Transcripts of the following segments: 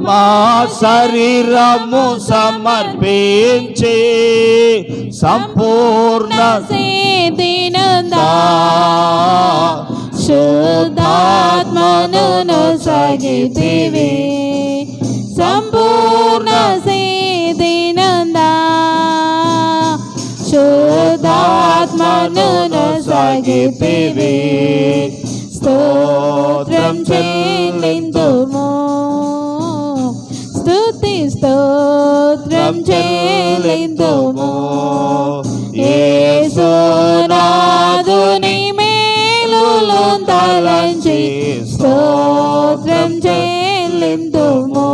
మా శరీరము సమర్పించి సంపూర్ణ సేదినందా శుద్ధాత్మను సాగితివి సంపూర్ణ సేదినందా శుద్ధాత్మను సాగితివి స్తోత్రం చెల్లింతుము స్తుతి స్తోత్రం చెల్లింతుము యేసునాథుని మేలులు తలంచి స్తోత్రం చెల్లింతుము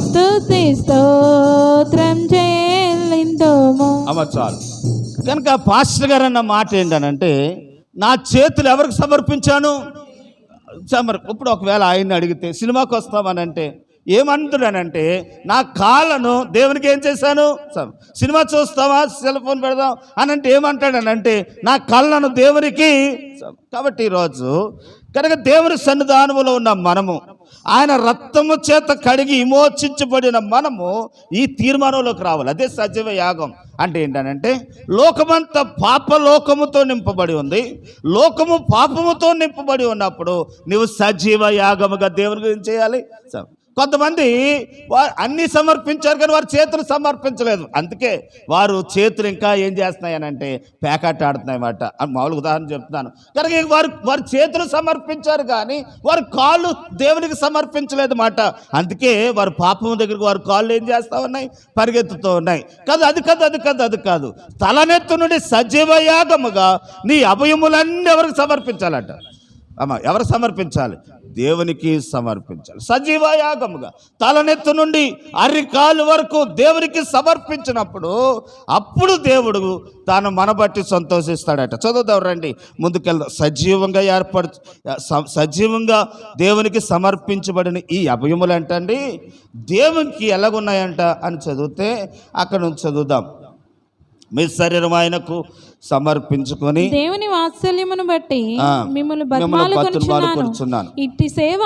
స్తుతి స్తోత్రం చెల్లింతుము. అమ్మ చాలు. కనుక పాస్టర్ గారు అన్న మాట ఏంటనంటే, నా చేతులు ఎవరికి సమర్పించాను? ఇప్పుడు ఒకవేళ ఆయన్ని అడిగితే సినిమాకి వస్తామనంటే ఏమంటున్నానంటే, నా కాళ్ళను దేవునికి ఏం చేశాను? సినిమా చూస్తావా, సెల్ ఫోన్ పెడదాం అని అంటే ఏమంటాడనంటే, నా కళ్ళను దేవునికి. కాబట్టి ఈరోజు కనుక దేవుని సన్నిధానములో ఉన్న మనము, ఆయన రక్తము చేత కడిగి విమోచించబడిన మనము ఈ తీర్మానంలోకి రావాలి. అదే సజీవ యాగం అంటే ఏంటనంటే, లోకమంతా పాపలోకముతో నింపబడి ఉంది. లోకము పాపముతో నింపబడి ఉన్నప్పుడు నువ్వు సజీవ యాగముగా దేవుని గురించి చేయాలి. కొంతమంది అన్నీ సమర్పించారు కానీ వారి చేతులు సమర్పించలేదు. అందుకే వారు చేతులు ఇంకా ఏం చేస్తున్నాయనంటే ప్యాకెట్ ఆడుతున్నాయి అన్నమాట. మామూలుగా ఉదాహరణ చెప్తున్నాను. కనుక వారి చేతులు సమర్పించారు కానీ వారి కాళ్ళు దేవునికి సమర్పించలేదు మాట. అందుకే వారి పాపం దగ్గరికి వారి కాళ్ళు ఏం చేస్తూ ఉన్నాయి? పరిగెత్తుతూ ఉన్నాయి. కాదు, అది కాదు. తలనెత్తు నుండి సజీవ యాగముగా నీ అభయములన్నీ ఎవరికి సమర్పించాలట? అమ్మ, ఎవరు సమర్పించాలి? దేవునికి సమర్పించాలి. సజీవ యాగముగా తలనెత్తు నుండి అరికాలు వరకు దేవునికి సమర్పించినప్పుడు అప్పుడు దేవుడు తాను మన బట్టి సంతోషిస్తాడట. చదువుతాం రండి, ముందుకెళ్దాం. సజీవంగా దేవునికి సమర్పించబడిన ఈ అభయములు అంటండి దేవునికి ఎలాగున్నాయంట అని చదివితే అక్కడ నుంచి చదువుదాం. మీ శరీరం ఆయనకు సమర్పించుకొని దేవుని వాత్సల్యమును బట్టి మిమ్మల్ని బతిమాలుకొనుచున్నాను. ఇట్టి సేవ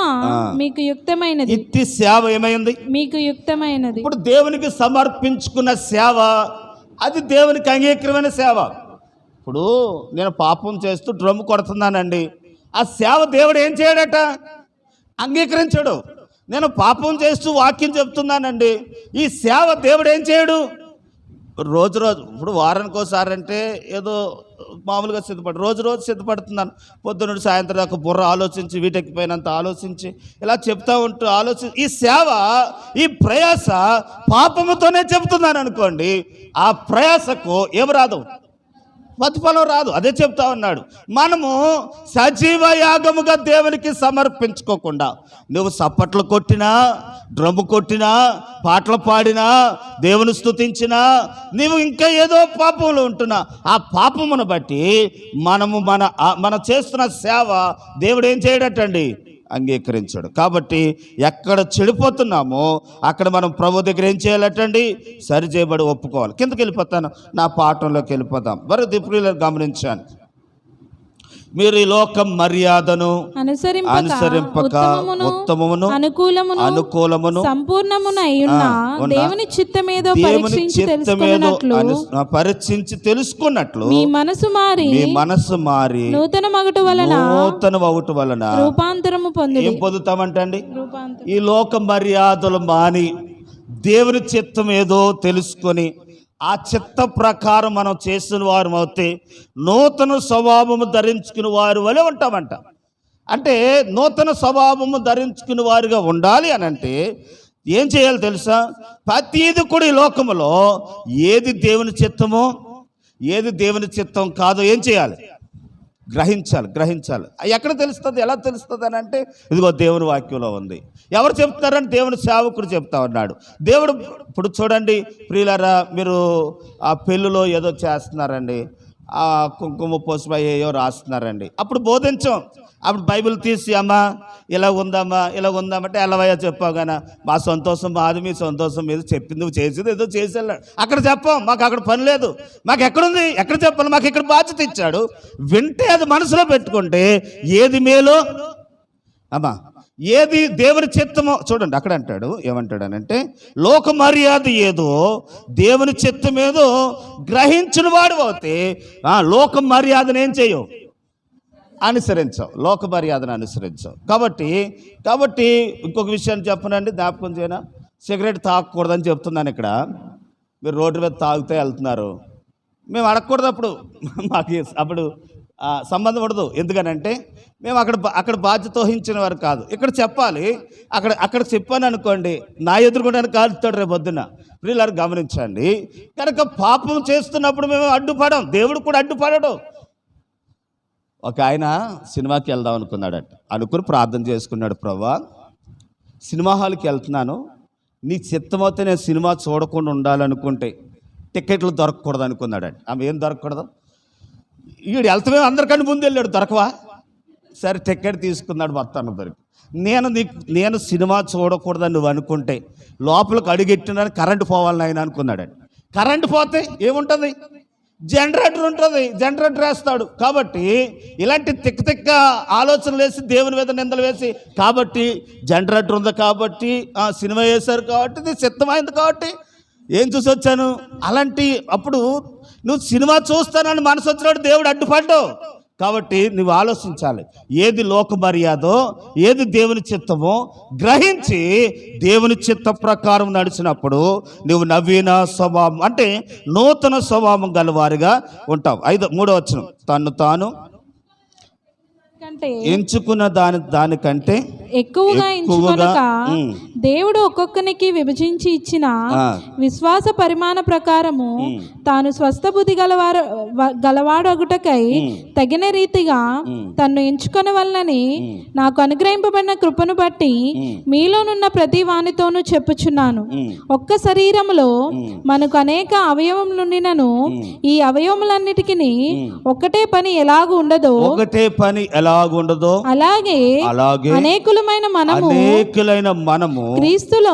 మీకు యుక్తమైనది. ఇట్టి సేవ ఏమైంది? మీకు యుక్తమైనది. ఇప్పుడు దేవునికి సమర్పించుకున్న సేవ అది దేవునికి అంగీకారమైన సేవ. ఇప్పుడు నేను పాపం చేస్తూ డ్రమ్ము కొడుతున్నానండి, ఆ సేవ దేవుడు ఏం చేయడట? అంగీకరించడు. నేను పాపం చేస్తూ వాక్యం చెప్తున్నానండి, ఈ సేవ దేవుడు ఏం చేయడు? రోజు ఇప్పుడు వారానికి ఒకసారి అంటే ఏదో మామూలుగా రోజు సిద్ధపడుతున్నాను. పొద్దున్న సాయంత్రం దాకా బుర్ర ఆలోచించి వీటెక్కిపోయినంత ఆలోచించి ఇలా చెప్తా ఉంటూ ఈ సేవ, ఈ ప్రయాస పాపముతోనే చెబుతున్నాను అనుకోండి, ఆ ప్రయాసకు ఏమి రాదు? ప్రతిఫలం రాదు. అదే చెప్తా ఉన్నాడు. మనము సజీవ యాగముగా దేవునికి సమర్పించుకోకుండా నువ్వు సప్పట్లు కొట్టినా, డ్రమ్ము కొట్టినా, పాటలు పాడినా, దేవుని స్తుతించినా, నీవు ఇంకా ఏదో పాపంలో ఉంటున్నా, ఆ పాపమును బట్టి మన చేస్తున్న సేవ దేవుడు ఏం చేయడటండి? అంగీకరించాడు. కాబట్టి ఎక్కడ చెడిపోతున్నామో అక్కడ మనం ప్రభు దగ్గర ఏం చేయాలటండి? సరి చేయబడి ఒప్పుకోవాలి. కిందకి వెళ్ళిపోతాను, నా పాఠంలోకి వెళ్ళిపోతాం. మరి దిప్రియులను గమనించాను. మీరు ఈ లోకం మర్యాదను అనుసరింపక ఉత్తమమును అనుకూలమును దేవుని చిత్తమేదో పరీక్షించి తెలుసుకున్నట్లు మీ మనసు మారి నూతన వగుట వలన రూపాంతరము పొంది ఏం పొందుతామంటండి? ఈ లోక మర్యాదలు మాని దేవుని చిత్తం ఏదో తెలుసుకొని ఆ చిత్త ప్రకారం మనం చేసిన వారు అవుతే నూతన స్వభావము ధరించుకుని వారి వలె ఉంటామంట. అంటే నూతన స్వభావము ధరించుకుని వారిగా ఉండాలి అని అంటే ఏం చేయాలి తెలుసా? ప్రతిది కూడా ఈ లోకములో ఏది దేవుని చిత్తమో ఏది దేవుని చిత్తం కాదో ఏం చేయాలి? గ్రహించాలి. ఎక్కడ తెలుస్తుంది? ఎలా తెలుస్తుంది అని అంటే ఇదిగో దేవుని వాక్యంలో ఉంది. ఎవరు చెప్తున్నారని? దేవుని సేవకుడు చెప్తా ఉన్నాడు. దేవుడు ఇప్పుడు చూడండి ప్రియులారా, మీరు ఆ పెళ్ళిలో ఏదో చేస్తున్నారండి, ఆ కుంకుమ పసుపు ఏయో రాస్తున్నారండి. అప్పుడు బోధించాం. అప్పుడు బైబిల్ తీసి అమ్మా ఇలా ఉందామంటే ఎలావయ్యా చెప్పావు కానీ మా సంతోషం మాది, మీ సంతోషం మీద చెప్పింది, నువ్వు చేసేది ఏదో చేసేళ్ళాడు. అక్కడ చెప్పాం, మాకు అక్కడ పని లేదు, మాకు ఎక్కడుంది, ఎక్కడ చెప్పాలి, మాకు ఇక్కడ బాధ్యత ఇచ్చాడు. వింటే అది మనసులో పెట్టుకుంటే ఏది మేలో అమ్మా ఏది దేవుని చిత్తమో చూడండి, అక్కడ అంటాడు, ఏమంటాడనంటే లోక మర్యాద ఏదో దేవుని చిత్తం ఏదో గ్రహించిన వాడు అవుతే లోక మర్యాదను ఏం చేయవు, అనుసరించావు, లోక మర్యాదను అనుసరించావు. కాబట్టి ఇంకొక విషయాన్ని చెప్పనండి, జ్ఞాపకం చేయనా, సిగరెట్ తాగకూడదని చెప్తున్నాను. ఇక్కడ మీరు రోడ్డు మీద తాగుతూ వెళ్తున్నారు, మేము అడగకూడదు, మాకు అప్పుడు సంబంధం ఉండదు. ఎందుకనంటే మేము అక్కడ బాధ్యత వహించిన వారు కాదు. ఇక్కడ చెప్పాలి, అక్కడ చెప్పాను అనుకోండి, నా ఎదురుకుండా కాలుతాడు రేపు పొద్దున్న. ప్రియులారు గమనించండి, కనుక పాపం చేస్తున్నప్పుడు మేము అడ్డుపడం, దేవుడు కూడా అడ్డుపడడు. ఒక ఆయన సినిమాకి వెళ్దాం అనుకున్నాడట, అనుకుని ప్రార్థన చేసుకున్నాడు, ప్రభువా సినిమా హాల్కి వెళ్తున్నాను, నీ చిత్తమైతే నేను సినిమా చూడకుండా ఉండాలనుకుంటే టికెట్లు దొరకకూడదు అనుకున్నాడట. ఆమె ఏం దొరకకూడదు, వీడు వెళ్తామే అందరికంటే ముందు వెళ్ళాడు, దొరకవా, సరే టికెట్ తీసుకున్నాడు, మొత్తాన్ని దొరికి. నేను సినిమా చూడకూడదని నువ్వు అనుకుంటే లోపలికి అడుగెట్టిన కరెంటు పోవాలని ఆయన అనుకున్నాడట. కరెంటు పోతే ఏముంటుంది, జనరేటర్ ఉంటుంది, జనరేటర్ వేస్తాడు. కాబట్టి ఇలాంటి తిక్క ఆలోచనలు వేసి దేవుని మీద నిందలు వేసి, కాబట్టి జనరేటర్ ఉంది కాబట్టి సినిమా వేశారు కాబట్టి ఇది సిద్ధమైంది కాబట్టి ఏం చూసి వచ్చాను అలాంటి. అప్పుడు నువ్వు సినిమా చూస్తానని మనసు వచ్చినట్టు దేవుడు అడ్డుపడ్డావు. కాబట్టి నువ్వు ఆలోచించాలి, ఏది లోక మర్యాదో ఏది దేవుని చిత్తమో గ్రహించి దేవుని చిత్త ప్రకారం నడిచినప్పుడు నువ్వు నవీన స్వభావం అంటే నూతన స్వభావం గలవారిగా ఉంటావు. 3వ వచనం, తన్ను తాను ఎంచుకున్న దానికంటే ఎక్కువగా ఎంచుకొనక దేవుడు ఒక్కొక్కనికి విభజించి ఇచ్చిన విశ్వాస పరిమాణ ప్రకారము తాను స్వస్థ బుద్ధి గలవాడొకటకై తగిన రీతిగా తన్ను ఎంచుకొన వలనని నాకు అనుగ్రహింపబడిన కృపను బట్టి మీలోనున్న ప్రతి వానితోనూ చెప్పుచున్నాను. ఒక్క శరీరములో మనకు అనేక అవయవములుండినను ఈ అవయవములన్నిటికీ ఒకటే పని ఎలాగూ ఉండదో అలాగే అనేకులమైన మనము క్రీస్తులో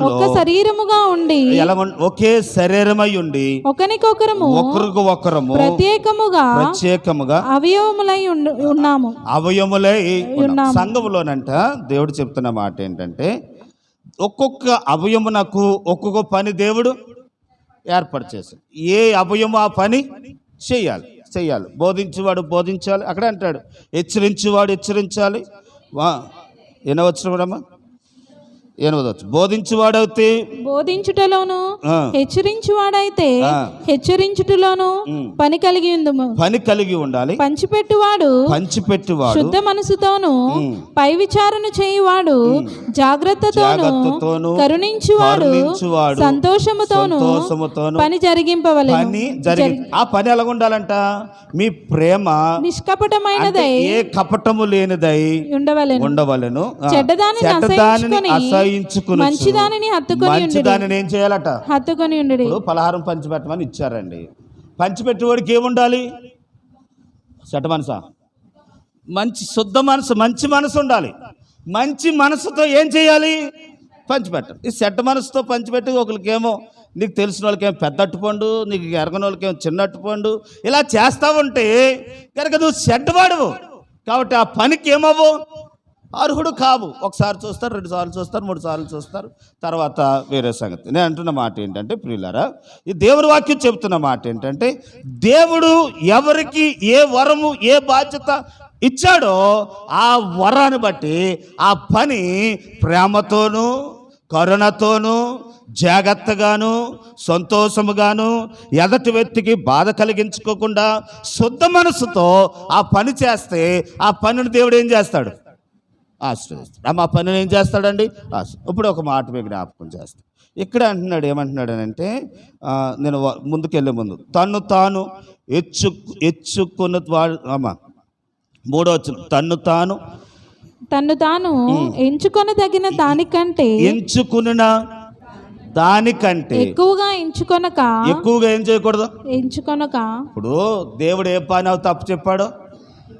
ఒక్క శరీరముగా ఉండి ఒకే శరీరమై ఉండి ఒకరికొకరము ప్రత్యేకముగా అవయవములై ఉన్నాము. సంఘములోనంట దేవుడు చెప్తున్న మాట ఏంటంటే ఒక్కొక్క అవయమునకు ఒక్కొక్క పని దేవుడు ఏర్పాటు చేశాడు. ఏ అవయము ఆ పని చేయాలి. బోధించేవాడు బోధించాలి, అక్కడే అంటాడు హెచ్చరించేవాడు హెచ్చరించాలి. ఎనవచ్చునమ్మా, బోధించువాడైతే బోధించుటలోను హెచ్చరించువాడైతే హెచ్చరించుటలోను పని కలిగి ఉండాలి. పంచిపెట్టువాడు శుద్ధ మనసుతోను పై విచారణ చేయువాడు జాగ్రత్తతోను కరుణించువాడు సంతోషముతోను పని జరిగింపవలెను. ఆ పని ఎలా ఉండాలంట, మీ ప్రేమ నిష్కపటమైనదై ఏ కపటము లేనిదై ఉండవలెను. చెడ్డదానిని మంచిదానిని మంచిదానిని ఏం చేయాలట, హత్తుకొని ఉండు. పలహారం పంచిపెట్టమని ఇచ్చారండి, పంచిపెట్టేవాడికి ఏముండాలి, చెడ్డ మనసా, మంచి శుద్ధ మనసు, మంచి మనసు ఉండాలి. మంచి మనసుతో ఏం చేయాలి, పంచిపెట్టాలి. ఈ చెడ్డ మనసుతో పంచిపెట్టి ఒకరికేమో నీకు తెలిసిన వాళ్ళకేమో పెద్ద అట్టుపండు, నీకు ఎరగని వాళ్ళకేమో చిన్న అట్టుపండు, ఇలా చేస్తా ఉంటే కనుక నువ్వు చెడ్డవాడువు. కాబట్టి ఆ పనికి ఏమవ్వు, అర్హుడు కావు. ఒకసారి చూస్తారు, 2 సార్లు చూస్తారు, 3 సార్లు చూస్తారు, తర్వాత వేరే సంగతి. నేను అంటున్న మాట ఏంటంటే ప్రియులారా, ఈ దేవుని వాక్యం చెబుతున్న మాట ఏంటంటే దేవుడు ఎవరికి ఏ వరము ఏ బాధ్యత ఇచ్చాడో ఆ వరాన్ని బట్టి ఆ పని ప్రేమతోనూ కరుణతోనూ జాగ్రత్తగాను సంతోషముగాను ఎదటి వ్యక్తికి బాధ కలిగించుకోకుండా శుద్ధ మనసుతో ఆ పని చేస్తే ఆ పనిని దేవుడు ఏం చేస్తాడు, ఆశీర్వదిస్తాడు. మా పనిని ఏం చేస్తాడండి, ఇప్పుడు ఒక మాట మీకు జ్ఞాపకం చేస్తాడు. ఇక్కడ అంటున్నాడు, ఏమంటున్నాడు అంటే నేను ముందుకెళ్ళే ముందు తన్ను తాను ఎచ్చుకున్న వాడు. 3వ వచనం, తన్ను తాను ఎంచుకొనదగిన దానికంటే ఎక్కువగా ఏం చేయకూడదు, ఎంచుకొనక. ఇప్పుడు దేవుడు ఏ పని తప్పు చెప్పాడో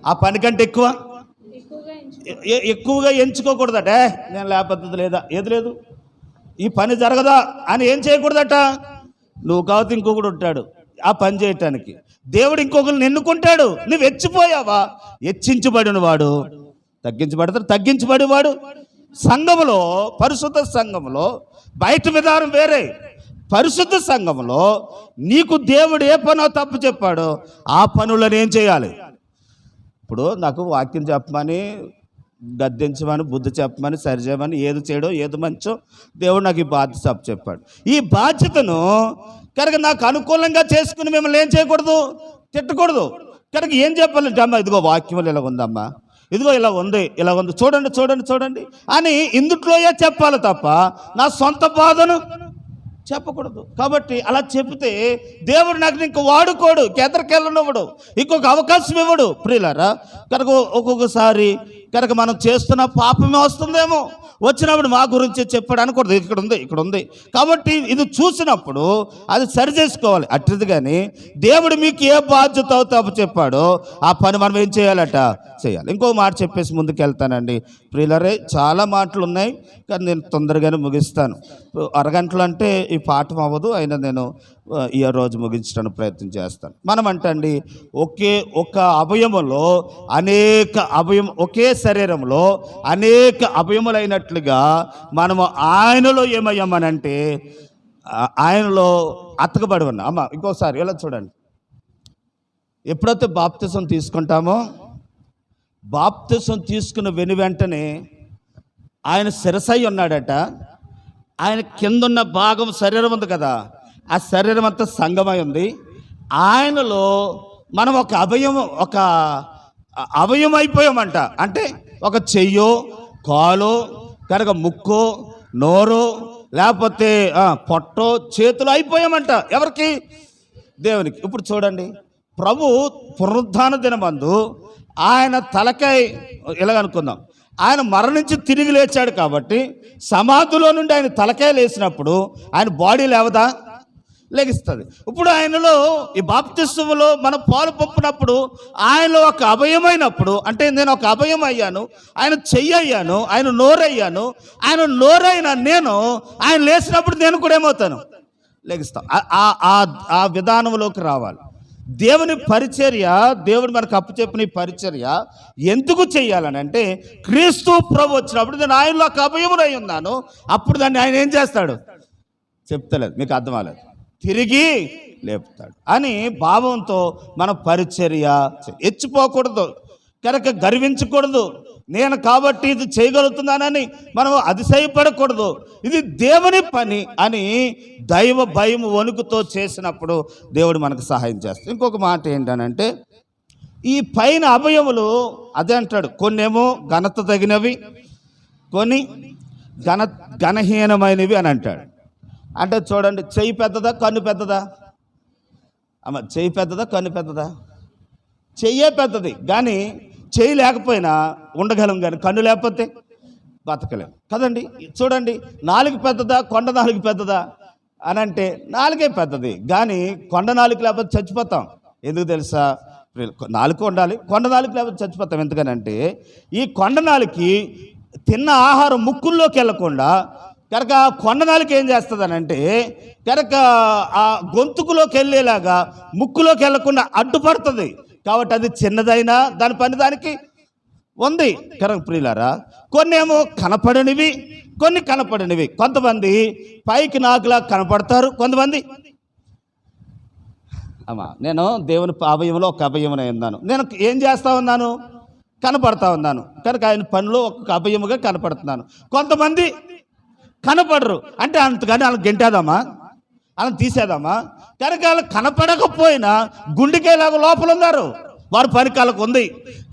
ఆ పని కంటే ఎక్కువగా ఎంచుకోకూడదట. నేను లేకపోతే లేదా, ఏది లేదు, ఈ పని జరగదా అని ఏం చేయకూడదట. నువ్వు కావచ్చు ఇంకొకడు ఉంటాడు ఆ పని చేయటానికి, దేవుడు ఇంకొకరిని ఎన్నుకుంటాడు. నువ్వు హెచ్చిపోయావా, హెచ్చించబడిన వాడు తగ్గించబడతారు. తగ్గించబడేవాడు సంఘములో, పరిశుద్ధ సంఘములో బయట విధానం వేరే. పరిశుద్ధ సంఘములో నీకు దేవుడు ఏ పనో తప్పు చెప్పాడో ఆ పనులను ఏం చేయాలి? ఇప్పుడు నాకు వాక్యం చెప్పమని, గద్దించమని, బుద్ధి చెప్పమని, సరిచేయమని, ఏది చేయడో ఏది మంచో దేవుడు నాకు ఈ బాధ్యత చెప్పాడు. ఈ బాధ్యతను కనుక నాకు అనుకూలంగా చేసుకుని మిమ్మల్ని ఏం చేయకూడదు? తిట్టకూడదు. కనుక ఏం చెప్పాలంటే, అమ్మ ఇదిగో వాక్యంలో ఇలా ఉందమ్మా, ఇదిగో ఇలా ఉంది, ఇలా ఉంది, చూడండి చూడండి చూడండి అని ఇందుట్లోయే చెప్పాలి తప్ప నా సొంత బాధను చెప్పకూడదు. కాబట్టి అలా చెప్తే దేవుడు నాకు ఇంక వాడుకోడు, ఎదరికెళ్ళనివ్వడు, ఇంకొక అవకాశం ఇవ్వడు. ప్రియులారా, కనుక ఒక్కొక్కసారి కనుక మనం చేస్తున్న పాపమే వస్తుందేమో, వచ్చినప్పుడు మా గురించి చెప్పాడు అనకూడదు. ఇక్కడ ఉంది కాబట్టి ఇది చూసినప్పుడు అది సరి చేసుకోవాలి. అట్టిది కానీ దేవుడు మీకు ఏ బాధ్యత తప్పు చెప్పాడో ఆ పని మనం ఏం చేయాలట? చేయాలి. ఇంకో మాట చెప్పేసి ముందుకు వెళ్తానండి. ప్రియులరే, చాలా మాటలు ఉన్నాయి కానీ నేను తొందరగానే ముగిస్తాను. అరగంటలు అంటే ఈ పాఠం అవ్వదు, అయినా నేను ఈ రోజు ముగించడానికి ప్రయత్నం చేస్తాను. మనం అంటండి ఒక అవయములో అనేక ఒకే శరీరంలో అనేక అవయములైనట్లుగా మనము ఆయనలో ఏమయ్యామనంటే ఆయనలో అతకబడి ఉన్నాం. అమ్మ ఇంకోసారి ఇలా చూడండి. ఎప్పుడైతే బాప్తిసం తీసుకుంటామో, బాప్తిసం తీసుకున్న వెంటనే ఆయన శిరసై ఉన్నాడట. ఆయన కిందున్న భాగం శరీరం ఉంది కదా, ఆ శరీరం అంతా సంగమై ఉంది. ఆయనలో మనం ఒక అవయవం అయిపోయామంట. అంటే ఒక చెయ్యో, కాలో, కనుక ముక్కో, నోరో, లేకపోతే పొట్టో, చేతులు అయిపోయామంట. ఎవరికి? దేవునికి. ఇప్పుడు చూడండి, ప్రభు పునరుద్ధాన దినమందు ఆయన తలకాయ ఇలాగనుకుందాం, ఆయన మరణించి తిరిగి లేచాడు కాబట్టి సమాధిలో నుండి ఆయన తలకాయ లేచినప్పుడు ఆయన బాడీ లేవదా? లెగిస్తుంది. ఇప్పుడు ఆయనలో ఈ బాప్తిస్మలో మనం పాలు పంపినప్పుడు ఆయనలో ఒక అభయమైనప్పుడు, అంటే నేను ఒక అభయం అయ్యాను, ఆయన చెయ్యి అయ్యాను, ఆయన నోరయ్యాను, ఆయన నోరైన నేను ఆయన లేచినప్పుడు నేను కూడా ఏమవుతాను? లెగిస్తాను. ఆ విధానంలోకి రావాలి. దేవుని పరిచర్య, దేవుడు మనకు అప్పచెప్పిన ఈ పరిచర్య ఎందుకు చేయాలని అంటే, క్రీస్తు ప్రభు వచ్చినప్పుడు నేను ఆయనలో ఒక అభయమునై ఉన్నాను, అప్పుడు దాన్ని ఆయన ఏం చేస్తాడు? చెప్తలేదు, మీకు అర్థం అవ్వలేదు, తిరిగి లేపుతాడు అని భావంతో మన పరిచర్య ఎచ్చిపోకూడదు, కనుక గర్వించకూడదు. నేను కాబట్టి ఇది చేయగలుగుతున్నానని మనం అతిశయపడకూడదు. ఇది దేవుని పని అని దైవ భయం వణుకుతో చేసినప్పుడు దేవుడు మనకు సహాయం చేస్తాడు. ఇంకొక మాట ఏంటనంటే, ఈ పైన అభయములు అదే అంటాడు, కొన్నేమో ఘనత తగినవి, కొన్ని ఘనహీనమైనవి అని అంటాడు. అంటే చూడండి, చెయ్యి పెద్దదా కన్ను పెద్దదా? అమ్మ, చెయ్యి పెద్దదా కన్ను పెద్దదా? చెయ్యే పెద్దది, కానీ చెయ్యి లేకపోయినా ఉండగలం, కానీ కన్ను లేకపోతే బతకలేం కదండి. చూడండి, నాలుగు పెద్దదా కొండ నాలుగు పెద్దదా అని అంటే నాలుగే పెద్దది, కానీ కొండ నాలుగు లేకపోతే చచ్చిపోతాం. ఎందుకు తెలుసా? నాలుగు ఉండాలి, కొండ నాలుగు లేకపోతే చచ్చిపోతాం. ఎందుకనంటే ఈ కొండ నాలుగుకి తిన్న ఆహారం ముక్కుల్లోకి వెళ్ళకుండా కనుక కొండ నాలుగు ఏం చేస్తుందనంటే కనుక ఆ గొంతుకులోకి వెళ్ళేలాగా ముక్కులోకి వెళ్ళకుండా అడ్డుపడుతుంది. కాబట్టి అది చిన్నదైనా దాని పని దానికి ఉంది. కనుక ప్రియులారా, కొన్ని ఏమో కనపడనివి, కొన్ని కనపడనివి. కొంతమంది పైకి నాకులా కనపడతారు, కొంతమంది నేను దేవుని అభయంలో ఒక అభయమునై ఉన్నాను, నేను ఏం చేస్తా ఉన్నాను? కనపడతా ఉన్నాను, కనుక ఆయన పనిలో ఒక అభయముగా కనపడుతున్నాను. కొంతమంది కనపడరు, అంటే అంతగాని వాళ్ళకి గెంటేదామా, వాళ్ళని తీసేదామా? కనుక వాళ్ళు కనపడకపోయినా గుండెకేలాగా లోపల ఉన్నారు, వారి పని కాళ్ళకు ఉంది.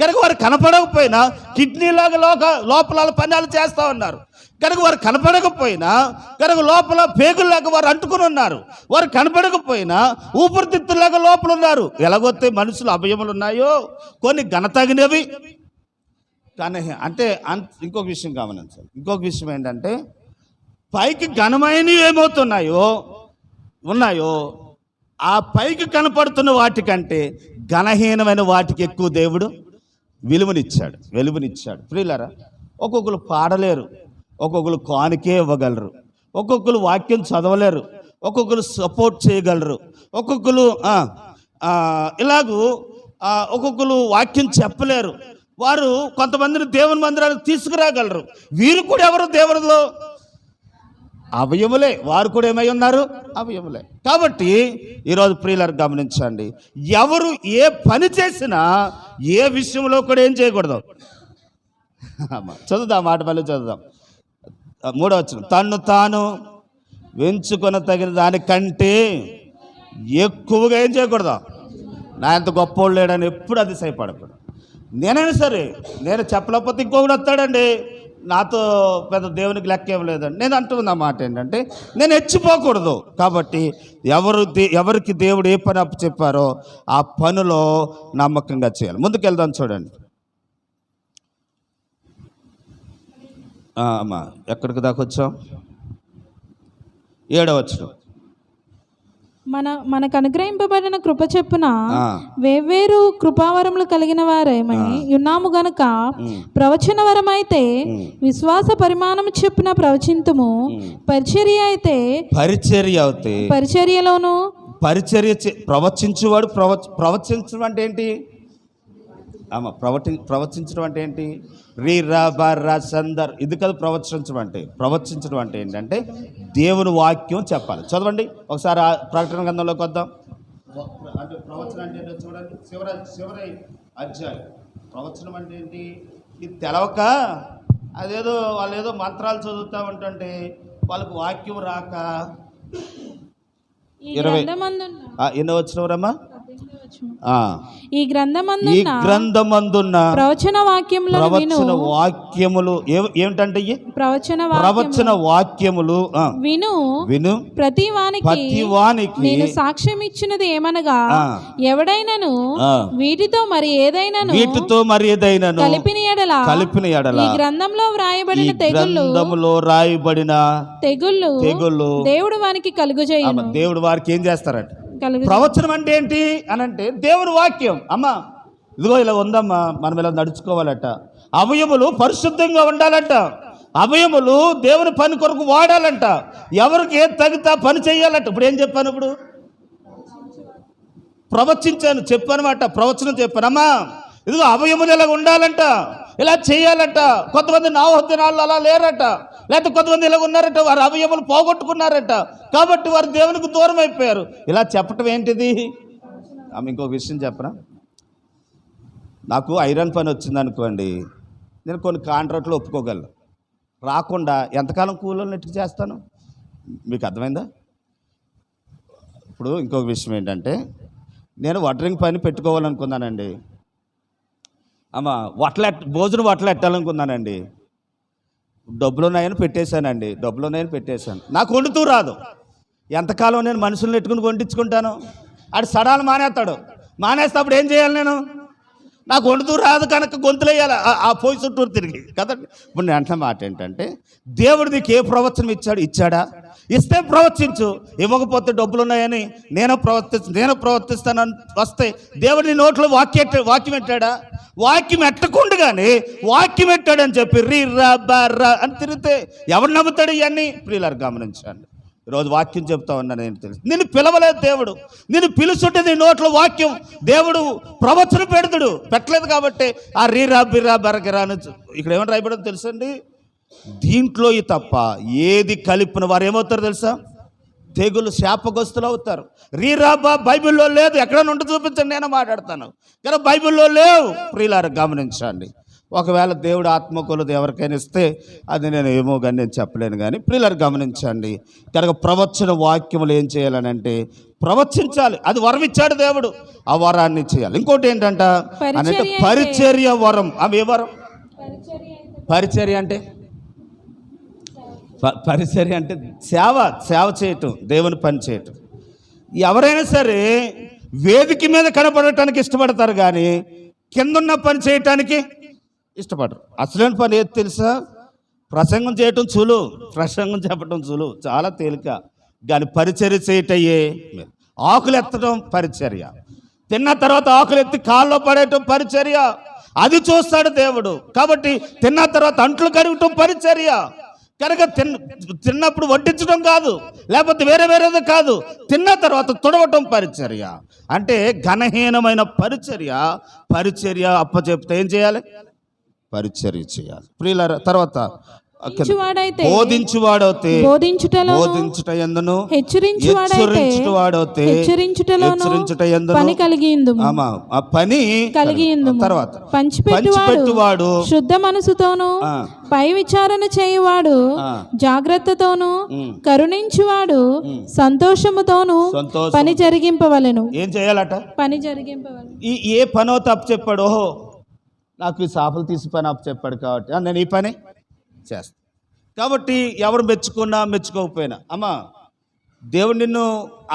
కనుక వారు కనపడకపోయినా కిడ్నీలాగా లోపల పని చేస్తూ ఉన్నారు. కనుక వారు కనపడకపోయినా కనుక లోపల పేగుల్లాగా వారు అంటుకుని ఉన్నారు. వారు కనపడకపోయినా ఊపిరితిత్తులాగా లోపల ఉన్నారు. ఎలాగొస్తే మనుషులు అభయములు ఉన్నాయో కొన్ని ఘనతగినవి కానీ అంటే ఇంకొక విషయం గమనించాలి. ఇంకొక విషయం ఏంటంటే, పైకి ఘనమైనవి ఉన్నాయో ఆ పైకి కనపడుతున్న వాటికంటే ఘనహీనమైన వాటికి ఎక్కువ దేవుడు వెలువనిచ్చాడు. ప్రియులారా, ఒక్కొక్కరు పాడలేరు, ఒక్కొక్కరు కానుకే ఇవ్వగలరు, ఒక్కొక్కరు వాక్యం చదవలేరు, ఒక్కొక్కరు సపోర్ట్ చేయగలరు, ఒక్కొక్కరు ఇలాగూ ఒక్కొక్కరు వాక్యం చెప్పలేరు. వారు కొంతమందిని దేవుని మందిరానికి తీసుకురాగలరు. వీరు కూడా ఎవరు? దేవుడిలో అవయములే. వారు కూడా ఏమై ఉన్నారు? అవయములే. కాబట్టి ఈరోజు ప్రియులారు గమనించండి, ఎవరు ఏ పని చేసినా ఏ విషయంలో కూడా ఏం చేయకూడదు. చదువుదాం, మాట మళ్ళీ చదువుదాం. 3వ వచనం, తన్ను తాను వెంచుకొని తగిన దానికంటే ఎక్కువగా ఏం చేయకూడదు. నా ఎంత గొప్పోడు లేడని ఎప్పుడు అతిశయపడకూడదు. నేనైనా సరే, నేను చెప్పలేకపోతే ఇంకొకటి వస్తాడండి, నాతో పెద్ద దేవునికి లెక్క ఏం లేదండి. నేను అంటున్న మాట ఏంటంటే, నేను హెచ్చిపోకూడదు. కాబట్టి ఎవరికి దేవుడు ఏ పని అప్పు చెప్పారో ఆ పనిలో నమ్మకంగా చేయాలి. ముందుకెళ్దాం, చూడండి. అమ్మా ఎక్కడికి దాకా వచ్చాం? 7వ వచనం, మనకు అనుగ్రహింపబడిన కృప చెప్పున వేర్వేరు కృపావరములు కలిగిన వారేమై ఉన్నాము గనుక ప్రవచన వరమైతే విశ్వాస పరిమాణము చెప్పున ప్రవచింతుము, పరిచర్యలోను ప్రవచించువాడు. ప్రవచించడం అంటే ఏంటి? ప్రవచించడం అంటే ఏంటి? సందర్ ఇది కదా ప్రవచించడం అంటే. ప్రవచించడం అంటే ఏంటంటే దేవుని వాక్యం చెప్పాలి. చదవండి ఒకసారి ప్రకటన గ్రంథంలోకి వద్దాం. అంటే ప్రవచనం అంటే ఏంటో చూడండి, చివరి అధ్యాయం. ప్రవచనం అంటే ఏంటి? ఇది తెలవక అదేదో వాళ్ళు ఏదో మంత్రాలు చదువుతూ ఉంటుంటే వాళ్ళకు వాక్యం రాక 20 ఎన్నో వచ్చినవరమ్మా? ఈ గ్రంథమందున్న ప్రవచన వాక్యములు ఏమిటంటే ప్రవచన వాక్యములు విను ప్రతి వానికి నేను సాక్ష్యం ఇచ్చినది ఏమనగా, ఎవడైనను వీటితో మరి ఏదైనాను కలిపిన ఎడల ఈ గ్రంథంలో వ్రాయబడిన తెగుళ్ళు దేవుడు వానికి కలుగజేయును. దేవుడు వారికి ఏం చేస్తారట? ప్రవచనం అంటే ఏంటి అని అంటే దేవుని వాక్యం. అమ్మా ఇదిగో ఇలా ఉందమ్మా, మనం ఇలా నడుచుకోవాలట. అవయములు పరిశుద్ధంగా ఉండాలంట. అవయములు దేవుని పని కొరకు వాడాలంట. ఎవరికి ఏది తగితే పని చేయాలంట. ఇప్పుడు ఏం చెప్పాను? ఇప్పుడు ప్రవచించాను, చెప్పానమాట. ప్రవచనం చెప్పానమ్మా. ఇదిగో అవయములు ఇలా ఉండాలంట, ఇలా చేయాలంట. కొంతమంది నా దినాల్లో అలా లేరట, లేకపోతే కొంతమంది ఇలా ఉన్నారట, వారు అవయములు పోగొట్టుకున్నారట. కాబట్టి వారు దేవునికి దూరం అయిపోయారు. ఇలా చెప్పటం ఏంటిది? ఆమె ఇంకొక విషయం చెప్పరా, నాకు ఐరన్ పని వచ్చింది అనుకోండి, నేను కొన్ని కాంట్రాక్ట్లు ఒప్పుకోగలను. రాకుండా ఎంతకాలం కూలీలను ఎట్టుకు చేస్తాను? మీకు అర్థమైందా? ఇప్పుడు ఇంకొక విషయం ఏంటంటే, నేను వడ్రింగ్ పని పెట్టుకోవాలనుకున్నానండి. భోజనం వట్టలు ఎట్టాలనుకున్నానండి. డబ్బులు ఉన్నాయని పెట్టేశాను. నాకు వండుతూ రాదు. ఎంతకాలం నేను మనుషులను ఎట్టుకుని వండించుకుంటాను? ఆడు సడాలు మానేస్తే అప్పుడు ఏం చేయాలి? నాకు వండుతూ రాదు కనుక గొంతులు వేయాలి ఆ పోయి చుట్టూరు తిరిగి కదండి. ఇప్పుడు నేను అంటున్న మాట ఏంటంటే, దేవుడు నీకు ఏ ప్రవచనం ఇచ్చాడా? ఇస్తే ప్రవచించు, ఇవ్వకపోతే డబ్బులు ఉన్నాయని నేను ప్రవర్తిస్తానని వస్తే దేవుడు నీ నోట్లో వాక్యం పెట్టాడా? వాక్యం ఎట్టకుండగానే వాక్యం పెట్టాడని చెప్పి అని తిరిగితే ఎవరు నమ్ముతాడు? ఇవన్నీ ప్రియులారు గమనించండి. ఈరోజు వాక్యం చెప్తా ఉన్నా, నేను తెలుసు నిన్ను పిలవలేదు దేవుడు. నిన్ను పిలుచుంటే నీ నోట్లో వాక్యం దేవుడు ప్రవచనం పెట్టలేదు కాబట్టి ఆ బిర్రా బరగిరా అని ఇక్కడ ఏమని రాయబడదు తెలుసండి? దీంట్లో ఈ తప్ప ఏది కలిపిన వారు ఏమవుతారు తెలుసా? తెగులు శాపగ్రస్తులు అవుతారు. బైబిల్లో లేదు. ఎక్కడైనా ఉంటే చూపించండి, నేను మాట్లాడతాను. కానీ బైబిల్లో లేవు. ప్రియులారు గమనించండి. ఒకవేళ దేవుడు ఆత్మకులు ఎవరికైనా ఇస్తే అది నేను ఏమో కానీ నేను చెప్పలేను. కానీ ప్రియులారు గమనించండి, కనుక ప్రవచన వాక్యములు ఏం చేయాలని అంటే ప్రవచించాలి. అది వరం ఇచ్చాడు దేవుడు, ఆ వరాన్ని చేయాలి. ఇంకోటి ఏంటంట అంటే పరిచర్య వరం. ఆమె ఏ వరం? పరిచర్య అంటే సేవ చేయటం, దేవుని పని చేయటం. ఎవరైనా సరే వేదిక మీద కనపడటానికి ఇష్టపడతారు, కానీ కిందున్న పని చేయటానికి ఇష్టపడరు. అసలైన పని ఏది తెలుసా? ప్రసంగం చేయటం చులు, ప్రసంగం చెప్పటం చులు, చాలా తేలిక. కానీ పరిచర్య చేయటయ్యే. ఆకులు ఎత్తడం పరిచర్య, తిన్న తర్వాత ఆకులు ఎత్తి కాల్లో పడేయటం పరిచర్య. అది చూస్తాడు దేవుడు. కాబట్టి తిన్న తర్వాత అంట్లు కడగటం పరిచర్య. కనుక తిన్నప్పుడు వడ్డించడం కాదు, లేకపోతే వేరేది కాదు, తిన్న తర్వాత తుడవటం పరిచర్య. అంటే ఘనహీనమైన పరిచర్య అప్పచెప్తే ఏం చేయాలి? పరిచర్య చేయాలి. ప్రియులారా, తర్వాత బోధించువాడైతే బోధించుట యందును హెచ్చరించుట యందును పని కలిగి ఉండుము. ఆ పని కలిగి ఉండుము. తర్వాత పంచిపెట్టువాడు శుద్ధ మనసుతోను పై విచారణ చేయువాడు జాగ్రత్తతోను కరుణించువాడు సంతోషముతోను పని జరిగింపవలెను. ఏం చేయాలట? పని జరిగింపవలెను. ఏ పనో తప్పు చెప్పాడు, ఓహో నాకు ఈ చేపలు తీసి పని అప్పు చెప్పాడు కాబట్టి నేను ఈ పని చేస్తాను. కాబట్టి ఎవరు మెచ్చుకున్నా మెచ్చుకోకపోయినా, అమ్మా దేవుడు నిన్ను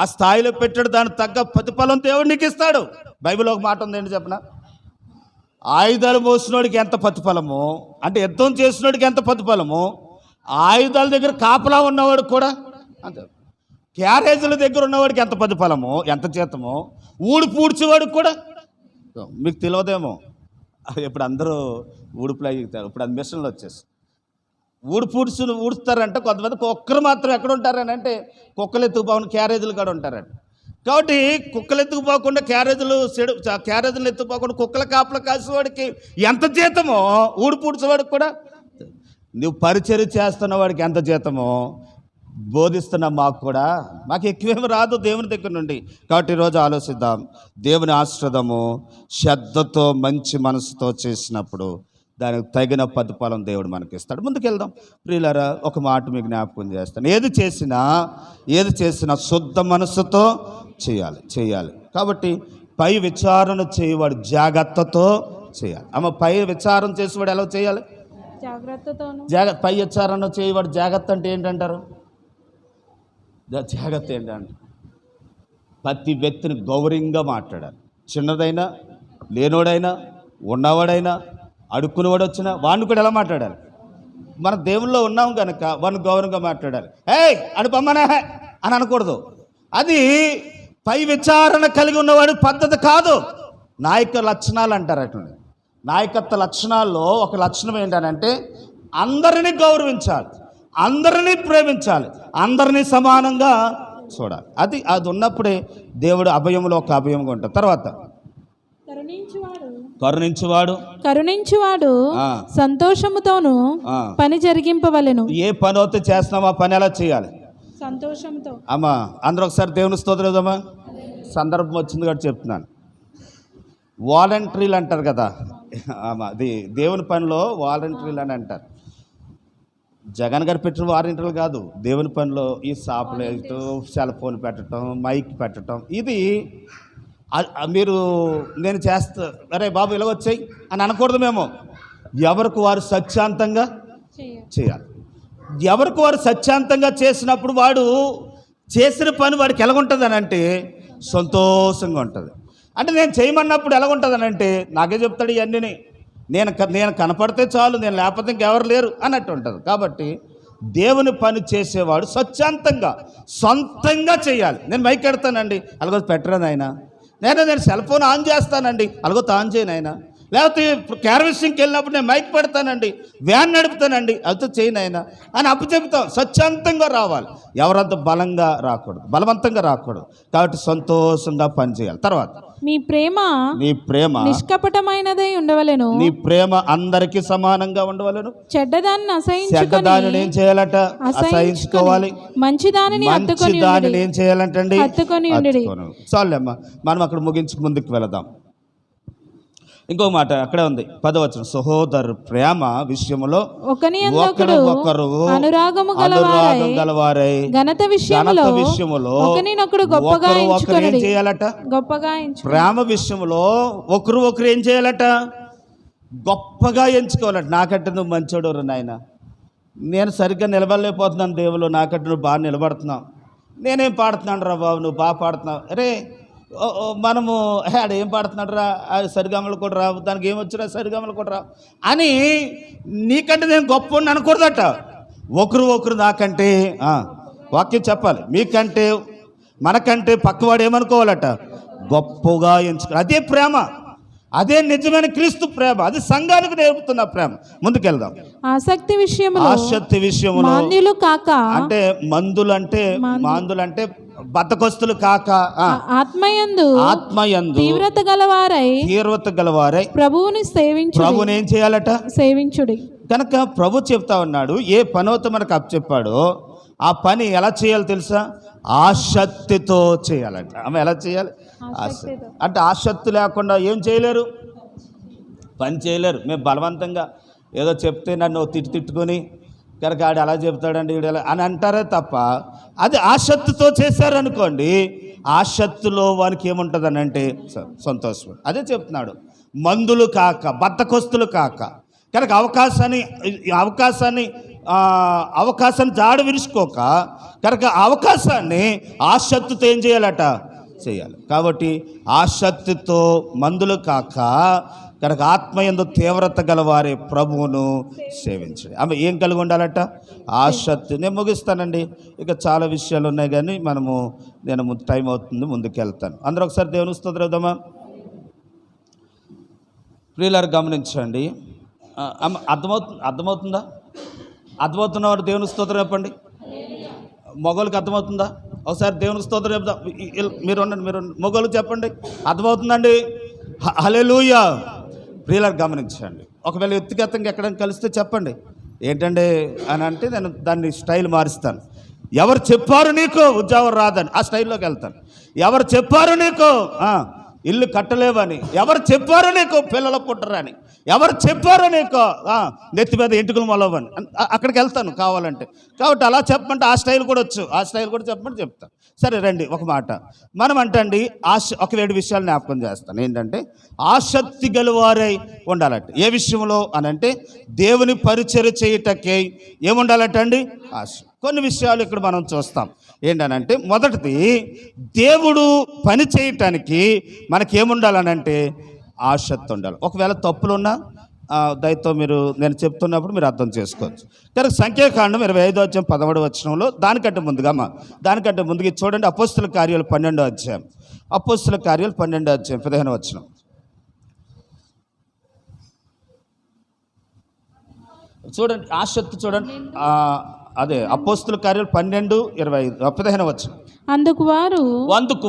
ఆ స్థాయిలో పెట్టాడు, దానికి తగ్గ ప్రతిఫలం దేవుడు నీకు ఇస్తాడు. బైబిల్ ఒక మాట ఉందండి, చెప్పనా? ఆయుధాలు మోసినోడికి ఎంత ప్రతిఫలమో, అంటే యుద్ధం చేసినోడికి ఎంత ప్రతిఫలమో, ఆయుధాల దగ్గర కాపలా ఉన్నవాడు కూడా అంతే. క్యారేజీల దగ్గర ఉన్నవాడికి ఎంత ప్రతిఫలమో, ఎంత జీతమో, పూడ్చేవాడికి కూడా. మీకు తెలియదేమో, ఇప్పుడు అందరూ ఊడుపులు అయ్యారు, ఇప్పుడు అది మిషన్లు వచ్చేసి ఊడుస్తారంటే కొంతమంది కుక్కలు మాత్రం ఎక్కడ ఉంటారని అంటే కుక్కలు ఎత్తుకుపోకుండా క్యారేజీలు కూడా ఉంటారంట. కాబట్టి కుక్కలు ఎత్తుకుపోకుండా క్యారేజీలు ఎత్తుకుపోకుండా కుక్కల కాపలా కాసేవాడికి ఎంత జీతమో, పూడ్చేవాడికి కూడా. నువ్వు పరిచర్య చేస్తున్న వాడికి ఎంత జీతమో, బోధిస్తున్న మాకు ఎక్కువేమి రాదు దేవుని దగ్గర నుండి. కాబట్టి ఈరోజు ఆలోచిద్దాం. దేవుని ఆశ్రదము శ్రద్ధతో మంచి మనసుతో చేసినప్పుడు దానికి తగిన ప్రతిఫలం దేవుడు మనకి ఇస్తాడు. ముందుకెళ్దాం ప్రియులారా. ఒక మాట మీకు జ్ఞాపకం చేస్తాను, ఏది చేసినా శుద్ధ మనసుతో చేయాలి. కాబట్టి పై విచారణ చేయవాడు జాగ్రత్తతో చేయాలి. పై విచారణ చేసేవాడు ఎలా చేయాలి? జాగ్రత్తతో. పై విచారణ చేయవాడు జాగ్రత్త అంటే ఏంటంటారు? జాగ్రత్త ఏంటంటే ప్రతి వ్యక్తిని గౌరవంగా మాట్లాడాలి. చిన్నదైనా, లేనోడైనా, ఉన్నవాడైనా, అడుక్కునేవాడు వచ్చినా వాడిని కూడా ఎలా మాట్లాడాలి? మన దేవుల్లో ఉన్నాం కనుక వాడిని గౌరవంగా మాట్లాడాలి. ఏయ్ అడుపమ్మనే అని అనకూడదు. అది పై విచారణ కలిగి ఉన్నవాడి పద్ధతి కాదు. నాయక లక్షణాలు అంటారు. అటువంటి నాయకత్వ లక్షణాల్లో ఒక లక్షణం ఏంటంటే అందరినీ గౌరవించాలి, అందరినీ ప్రేమించాలి, అందరినీ సమానంగా చూడాలి. అది ఉన్నప్పుడే దేవుడు అభయంలో ఒక అభయంగా ఉంటాడు. తర్వాత కరుణించువాడు సంతోషముతోను పని జరిగింపవలెను. ఏ పని అయితే చేస్తున్నామో ఆ పని ఎలా చేయాలి? సంతోషంతో. అమ్మా అందరూ ఒకసారి దేవుని స్తోత్రమా. సందర్భం వచ్చింది కాబట్టి చెప్తున్నాను. వాలంటీర్లు అంటారు కదా, అది దేవుని పనిలో వాలంటీర్లు అని అంటారు. జగన్ గారు పెట్టిన వాలంటీర్లు కాదు, దేవుని పనిలో ఈ షాపులు వేయటం, సెల్ ఫోన్ పెట్టడం, మైక్ పెట్టడం. ఇది నేను చేస్తా, అరే బాబు ఇలా వచ్చాయి అని అనకూడదు. మేము ఎవరికి వారు సత్యాంతంగా చేయాలి. ఎవరికి వారు సత్యాంతంగా చేసినప్పుడు వాడు చేసిన పని వాడికి ఎలాగుంటుంది అని అంటే సంతోషంగా ఉంటుంది. అంటే నేను చేయమన్నప్పుడు ఎలాగుంటుంది అని అంటే నాకే చెప్తాడు ఇవన్నీ, నేను కనపడితే చాలు, నేను లేకపోతే ఇంకెవరు లేరు అన్నట్టు ఉంటుంది. కాబట్టి దేవుని పని చేసేవాడు స్వచ్ఛందంగా సొంతంగా చేయాలి. నేను మైక్ పెడతానండి, అలాగే పెట్టరాను ఆయన. నేను సెల్ ఫోన్ ఆన్ చేస్తానండి, అలాగో ఆన్ చేయను ఆయన. లేకపోతే క్యాన్వాసింగ్కి వెళ్ళినప్పుడు నేను మైక్ పెడతానండి, వ్యాన్ నడుపుతానండి, అదితో చేయను ఆయన అని అప్పు చెబుతాం. స్వచ్ఛందంగా రావాలి, ఎవరంత బలవంతంగా రాకూడదు. కాబట్టి సంతోషంగా పనిచేయాలి. తర్వాత నీ ప్రేమ నిష్కపటమైనదై ఉండవలెను. నీ ప్రేమ అందరికీ సమానంగా ఉండవలెను. చెడ్డదానిని ఏం చేయాలట? అసహించుకోవాలి. మంచిదానిని ఏం చేయాలంటండి? చాలేమ్మా, మనం అక్కడ ముగించుకు ముందుకు వెళదాం. ఇంకో మాట అక్కడే ఉంది, 10వ వచనం. సహోదరు ప్రేమ విషయములో ఒకరు అనురాగము గలవారై ఘనత విషయములో ఒకరు ఏం చేయాలట? ప్రేమ విషయంలో ఒకరు ఏం చేయాలట? గొప్పగా ఎంచుకోవాలట. నాకంటే నువ్వు మంచోడు నాయన, నేను సరిగ్గా నిలబడలేకపోతున్నాను దేవుళ్ళు, నాకంటే నువ్వు బాగా నిలబడుతున్నావు, నేనేం పాడుతున్నాను రా బాబు, నువ్వు బాగా పాడుతున్నావు. అరే మనము ఆడేం పాడుతున్నాడు రా, సరిగమలు కూడా రావు, దానికి ఏమొచ్చినా సరిగమలు కూడా రావు అని నీకంటే నేను గొప్ప అనకూడదట. ఒకరు నాకంటే వాక్యం చెప్పాలి, మీకంటే మనకంటే పక్కవాడు ఏమనుకోవాలట? గొప్పగా ఎంచుకోవాలి. అదే ప్రేమ. అదే నిజమైన క్రీస్తు ప్రేమ, అది సంఘానికి నేర్పుతున్న ప్రేమ. ముందుకెళ్దాం. ఆసక్తి విషయంలో మాంద్యులు కాక, అంటే మందులంటే బద్ధకొస్తులు కాక, ఆత్మయందు తీవ్రత గలవారై ప్రభువుని ఏం చేయాలట? సేవించుడి. కనుక ప్రభు చెప్తా ఉన్నాడు, ఏ పనవుతో మనకు అప్పచెప్పాడో ఆ పని ఎలా చేయాలో తెలుసా? ఆసక్తితో చేయాలంట. ఆమె ఎలా చేయాలి? అంటే ఆసక్తి లేకుండా ఏం చేయలేరు, పని చేయలేరు. మేము బలవంతంగా ఏదో చెప్తే నన్ను తిట్టుకొని కనుక ఆడు అలా చెప్తాడండి వీడు ఎలా అని అంటారే తప్ప, అది ఆసక్తితో చేశారనుకోండి, ఆసక్తిలో వానికి ఏముంటుందని అంటే సంతోషం. అదే చెప్తున్నాడు, మందులు కాక, బద్ధకొస్తులు కాక. కనుక అవకాశాన్ని జాడు విరుచుకోక, కనుక అవకాశాన్ని ఆసక్తితో ఏం చేయాలట? చేయాలి. కాబట్టి ఆసక్తితో మందులు కాక, కనుక ఆత్మయందు తీవ్రత గలవారే ప్రభువును సేవించండి. ఆమె ఏం కలిగి ఉండాలట? ఆసక్తి. నేను ముగిస్తానండి, ఇక చాలా విషయాలు ఉన్నాయి కానీ నేను టైం అవుతుంది, ముందుకెళ్తాను. అందరూ ఒకసారి దేవుని స్తోత్రం చెప్దామా? ప్రియులారు గమనించండి. అర్థమవుతుందా? అర్థమవుతున్నవాడు దేవుని స్తోత్రం చెప్పండి. మొగోళ్ళకి అర్థమవుతుందా? ఒకసారి దేవుని స్తోత్రం చెప్దాం. మీరు మొగోళ్ళు చెప్పండి, అర్థమవుతుందండి? హల్లెలూయా. ప్రియులారు గమనించండి. ఒకవేళ వ్యక్తిగతంగా ఎక్కడైనా కలిస్తే చెప్పండి, ఏంటండి అని అంటే నేను దాన్ని స్టైల్ మారుస్తాను. ఎవరు చెప్పారు నీకు ఉద్యోగం రాదని, ఆ స్టైల్లోకి వెళ్తాను. ఎవరు చెప్పారు నీకు ఇల్లు కట్టలేవని, ఎవరు చెప్పారు నీకు పిల్లలు పుట్టరని, ఎవరు చెప్పారు నీకు నెత్తి మీద ఎంటుకలు మొలవని, అక్కడికి వెళ్తాను కావాలంటే. కాబట్టి అలా చెప్పమంటే ఆ స్టైల్ కూడా వచ్చు, ఆ స్టైల్ కూడా చెప్పమంటే చెప్తాను. సరే రండి, ఒక మాట మనం అంటండి. ఒక 7 విషయాలు జ్ఞాపకం చేస్తాను. ఏంటంటే ఆసక్తి గలవారై ఉండాలంట. ఏ విషయంలో అని అంటే దేవుని పరిచర్య చేయటకే ఏముండాలంటండి? ఆశ. కొన్ని విషయాలు ఇక్కడ మనం చూస్తాం. ఏంటనంటే మొదటిది, దేవుడు పని చేయటానికి మనకేముండాలనంటే ఆసక్తి ఉండాలి. ఒకవేళ తప్పులున్నా దయతో నేను చెప్తున్నప్పుడు మీరు అర్థం చేసుకోవచ్చు. కనుక సంఖ్యాకాండం 25:13 దానికంటే ముందుగా చూడండి. అపోస్తుల కార్యాలు 12వ అధ్యాయం. 15వ చూడండి. ఆసక్తి చూడండి. అదే అపోస్తుల కార్యాలు 12:25 15వ. అందుకు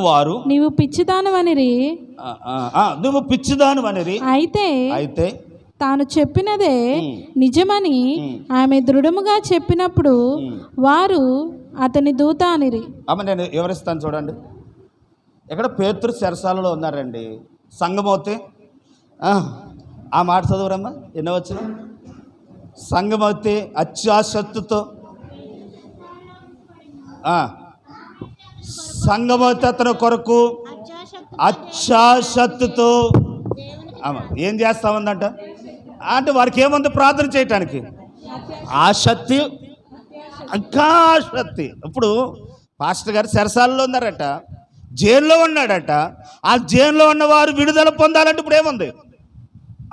వారు నీవు పిచ్చిదానవనిరి, అయితే తాను చెప్పినదే నిజమని ఆమె దృఢముగా చెప్పినప్పుడు వారు అతని దూత అనిరి. నేను వివరిస్తాను చూడండి. ఇక్కడ పేతురు చెరసాలలో ఉన్నారండి. సంఘమవుతే ఆ మాట చదువురమ్మా, ఎన్నో వచ్చిన సంఘమవుతే అత్యాసక్తితో, సంఘమవుతే అతని కొరకు అత్యాసక్తితో ఏం చేస్తామందంట అంటే వారికి ఏముంది? ప్రార్థన చేయటానికి ఆసక్తి, ఇంకా ఆసక్తి. ఇప్పుడు పాస్టర్ గారు చెరసాలలో ఉన్నారట, జైల్లో ఉన్నాడట. ఆ జైల్లో ఉన్నవారు విడుదల పొందాలంటే ఇప్పుడు ఏముంది?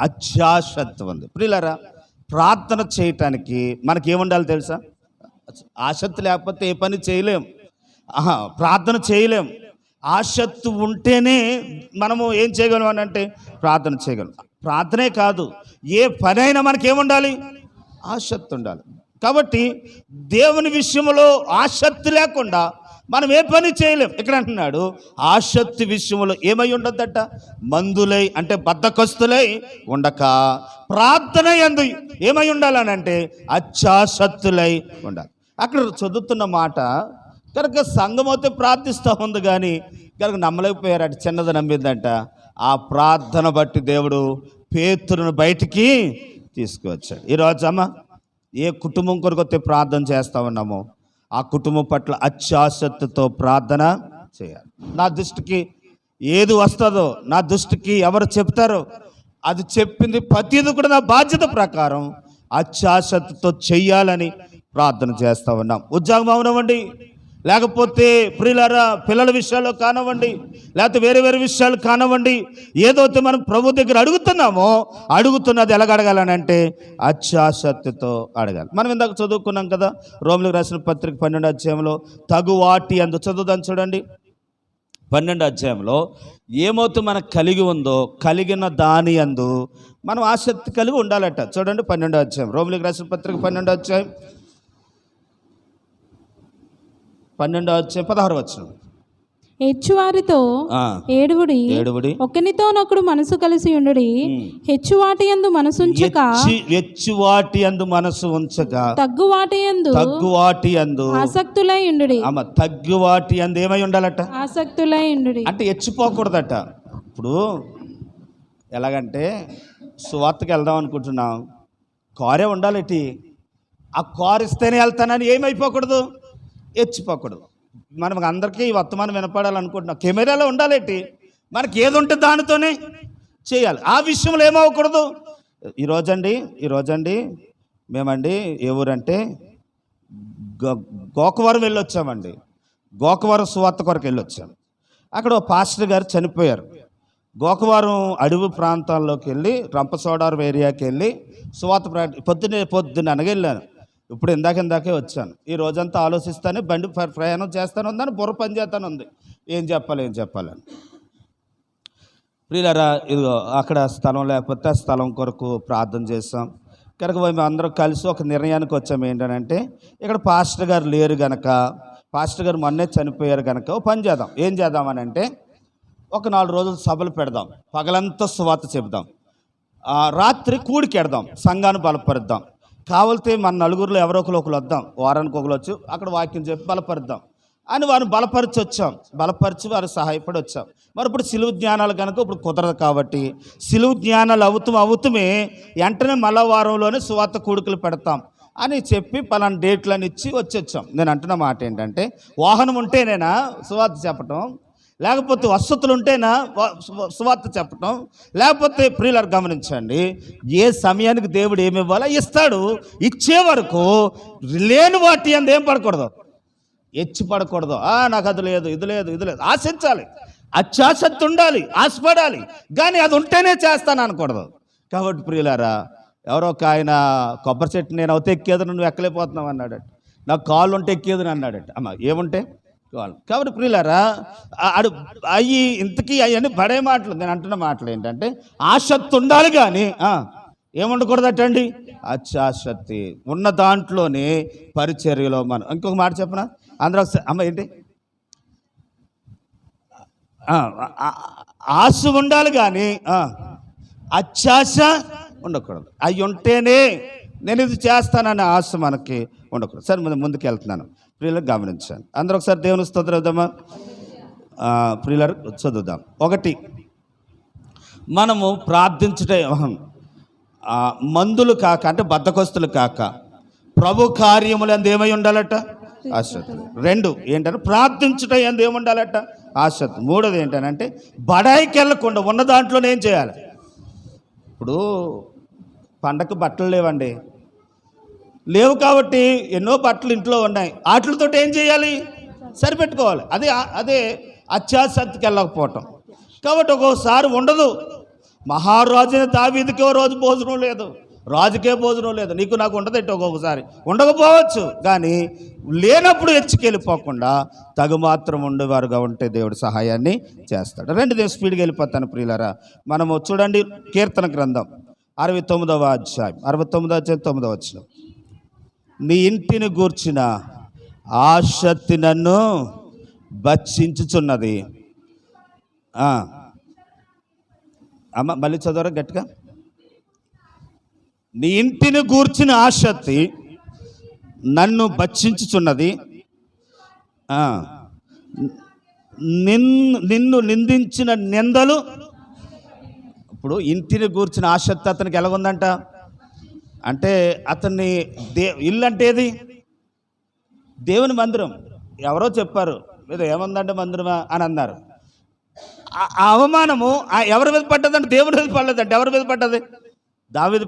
అత్యాసక్తి ఉంది. ప్రియులారా, ప్రార్థన చేయటానికి మనకేముండాలి తెలుసా? ఆసక్తి లేకపోతే ఏ పని చేయలేం, ప్రార్థన చేయలేం. ఆసక్తి ఉంటేనే మనము ఏం చేయగలం అని అంటే ప్రార్థన చేయగలం. ప్రార్థనే కాదు, ఏ పనైనా మనకేముండాలి? ఆసక్తి ఉండాలి. కాబట్టి దేవుని విషయంలో ఆసక్తి లేకుండా మనం ఏ పని చేయలేం. ఇక్కడ అంటున్నాడు ఆసక్తి విషయంలో ఏమై ఉండొద్దట? మందులై అంటే బద్ధకస్తులై ఉండక ప్రార్థన యందు ఏమై ఉండాలని అంటే అత్యాసక్తులై ఉండాలి. అక్కడ చదువుతున్న మాట కనుక సంఘమైతే ప్రార్థిస్తూ ఉంది కానీ కనుక నమ్మలేకపోయారట, చిన్నది నమ్మిందంట. ఆ ప్రార్థన బట్టి దేవుడు పేతురును బయటికి తీసుకువచ్చాడు. ఈరోజు అమ్మ ఏ కుటుంబం కొరకొతే ప్రార్థన చేస్తూ ఉన్నామో ఆ కుటుంబం పట్ల అత్యాసక్తితో ప్రార్థన చేయాలి. నా దృష్టికి ఏది వస్తుందో, నా దృష్టికి ఎవరు చెప్తారో అది చెప్పింది ప్రతిదీ కూడా నా బాధ్యత ప్రకారం అత్యాసక్తితో చెయ్యాలని ప్రార్థన చేస్తూ ఉన్నాం. ఉద్యోగం అవనివ్వండి, లేకపోతే ప్రియులారా పిల్లల విషయాల్లో కానివ్వండి, లేకపోతే వేరే వేరే విషయాలు కానివ్వండి, ఏదైతే మనం ప్రభు దగ్గర అడుగుతున్నది ఎలాగ అడగాలని అంటే అత్యాసక్తితో అడగాలి. మనం ఇందాక చదువుకున్నాం కదా, రోమిలకు రాసిన పత్రిక 12వ అధ్యాయంలో తగువాటి అందు చదువుదాం చూడండి. 12వ అధ్యాయంలో ఏమవుతూ మనకు కలిగి ఉందో కలిగిన దాని యందు మనం ఆసక్తి కలిగి ఉండాలట. చూడండి 12వ అధ్యాయం, రోమిలికి రాసిన పత్రిక 12వ అధ్యాయం 16వ వచనం. హెచ్చువారితో ఏడువుడి ఒకనితోనొకడు మనసు కలిసి ఉండుడి. హెచ్చువాటి యందు మనసుంచక హెచ్చువాటి యందు మనసు ఉంచక తగ్గువాటి యందు ఆసక్తులై ఉండుడి. తగ్గువాటి యందు ఏమై ఉండాలట? ఆసక్తులై ఉండుడి. అంటే హెచ్చిపోకూడదట. ఇప్పుడు ఎలాగంటే సువార్తకి వెళ్దాం అనుకుంటున్నాం, కారే ఉండాలి. ఆ కారు ఇస్తేనే వెళ్తానని ఏమైపోకూడదు, హెచ్చిపోకూడదు. మనకు అందరికీ ఈ వర్తమానం వినపడాలనుకుంటున్నాం, కెమెరాలో ఉండాలేటి, మనకి ఏది ఉంటే దానితోనే చేయాలి. ఆ విషయంలో ఏమవ్వకూడదు. ఈరోజండి మేమండి ఏ ఊరంటే గోకవరం వెళ్ళొచ్చామండి. గోకవరం సువార్త కొరకు వెళ్ళొచ్చాము. అక్కడ ఒక పాస్టర్ గారు చనిపోయారు. గోకవరం అడవి ప్రాంతాల్లోకి వెళ్ళి రంపసోడవరం ఏరియాకి వెళ్ళి సువార్త పొద్దున్న అనగెళ్ళాను. ఇప్పుడు ఇందాకే వచ్చాను. ఈ రోజంతా ఆలోచిస్తానే బండి ప్రయాణం చేస్తాను ఉందని బుర్ర పని చేస్తాను ఉంది, ఏం చెప్పాలని. ప్రియులారా, ఇదిగో అక్కడ స్థలం లేకపోతే ఆ స్థలం కొరకు ప్రార్థన చేస్తాం. కనుక మేము అందరం కలిసి ఒక నిర్ణయానికి వచ్చాము. ఏంటంటే ఇక్కడ పాస్టర్ గారు లేరు గనక, పాస్టర్ గారు మొన్నే చనిపోయారు కనుక ఓ పని చేద్దాం. ఏం చేద్దామని అంటే ఒక 4 రోజులు సభలు పెడదాం, పగలంతా సువార్త చెబుదాం, రాత్రి కూడికెడదాం, సంఘాన్ని బలపరుద్దాం. కావాలితే మన నలుగురిలో ఎవరో ఒకరు వద్దాం, వారానికి ఒకరు వచ్చి అక్కడ వాక్యం చెప్పి బలపరుద్దాం అని వారిని బలపరిచి వారు సహాయపడి వచ్చాం. మరి ఇప్పుడు సిలువు జ్ఞానాలు కనుక ఇప్పుడు కుదరదు కాబట్టి సిలువు జ్ఞానాలు అవుతుమే వెంటనే మళ్ళా వారంలోనే సువార్త కూడికలు పెడతాం అని చెప్పి పలానా డేట్లను ఇచ్చి వచ్చాం. నేను అంటున్న మాట ఏంటంటే, వాహనం ఉంటేనేనా సువార్త చెప్పటం, లేకపోతే వసతులు ఉంటేనా సువార్త చెప్పటం, లేకపోతే ప్రియులారు గమనించండి, ఏ సమయానికి దేవుడు ఏమి ఇవ్వాలో ఇస్తాడు. ఇచ్చే వరకు లేని వాటి అందు ఏం పడకూడదు, ఎచ్చి పడకూడదు. నాకు అది లేదు, ఇది లేదు ఆశించాలి, అత్యాసక్తి ఉండాలి, ఆశపడాలి, కానీ అది ఉంటేనే చేస్తాను అనకూడదు. కాబట్టి ప్రియులారా, ఎవరో ఒక ఆయన కొబ్బరి చెట్టు నేను అవుతే ఎక్కేది, నువ్వు ఎక్కలేకపోతున్నావు అన్నాడట. నాకు కాళ్ళు ఉంటే ఎక్కేదని అన్నాడట. అమ్మ ఏముంటే కాళ్ళు. కాబట్టి ప్రియులారా, ఇంతకీ అవన్నీ పడే మాటలు. నేను అంటున్న మాటలు ఏంటంటే, ఆసక్తి ఉండాలి కానీ ఏముండకూడదటండి, అత్యాసక్తి. ఉన్న దాంట్లోనే పరిచర్యలో మనం. ఇంకొక మాట చెప్పనా అందరూ, అమ్మ ఏంటి, ఆశ ఉండాలి కానీ అత్యాశ ఉండకూడదు. అవి ఉంటేనే నేను ఇది చేస్తాననే ఆశ మనకి ఉండకూడదు. సరే, ముందుకు వెళ్తున్నాను. ప్రియులకు గమనించాను. అందరూ ఒకసారి దేవుని స్తోత్రమా. ప్రియులకు చదువుదాం. 1, మనము ప్రార్థించుట మందులు కాక, అంటే బద్ధకస్తులు కాక, ప్రభు కార్యములు అందు ఏమై ఉండాలట, ఆసక్తి. 2 ఏంటంటే ప్రార్థించుట అందు ఏముండాలట, ఆసక్తి. 3 ఏంటంటే బడాయికి వెళ్ళకుండా ఉన్న దాంట్లోనే ఏం చేయాలి. ఇప్పుడు పండగకు బట్టలు లేవు కాబట్టి ఎన్నో బట్టలు ఇంట్లో ఉన్నాయి, వాటితో ఏం చేయాలి, సరిపెట్టుకోవాలి. అదే అత్యాసక్తికి వెళ్ళకపోవటం. కాబట్టి ఒక్కోసారి ఉండదు. మహారాజుని దావీదుకే రోజు భోజనం లేదు, రాజుకే భోజనం లేదు, నీకు నాకు ఉండదు. ఒక్కొక్కసారి ఉండకపోవచ్చు, కానీ లేనప్పుడు ఎచ్చుకెళ్ళిపోకుండా తగు మాత్రం ఉండేవారుగా ఉంటే దేవుడు సహాయాన్ని చేస్తాడు. 2 స్పీడ్గా వెళ్ళిపోతాను ప్రియులారా. మనము చూడండి, కీర్తన గ్రంథం 69వ అధ్యాయం 9వ వచనం. నీ ఇంటిని గూర్చిన ఆసక్తి నన్ను భక్షించుచున్నది. అమ్మ మళ్ళీ చదవరా గట్టిగా. నీ ఇంటిని గూర్చిన ఆసక్తి నన్ను భక్షించుచున్నది, నిన్ను నిందించిన నిందలు. ఇప్పుడు ఇంటిని గూర్చిన ఆసక్తి అతనికి ఎలాగుందంట అంటే, అతన్ని ఇల్లు అంటే ఏది, దేవుని మందిరం. ఎవరో చెప్పారు, లేదా ఏముందంటే మందిరమా అని అన్నారు. ఆ అవమానము ఎవరి మీద పడ్డదంటే దేవుని మీద పడలేదంటే ఎవరి మీద పడ్డది, దావీదు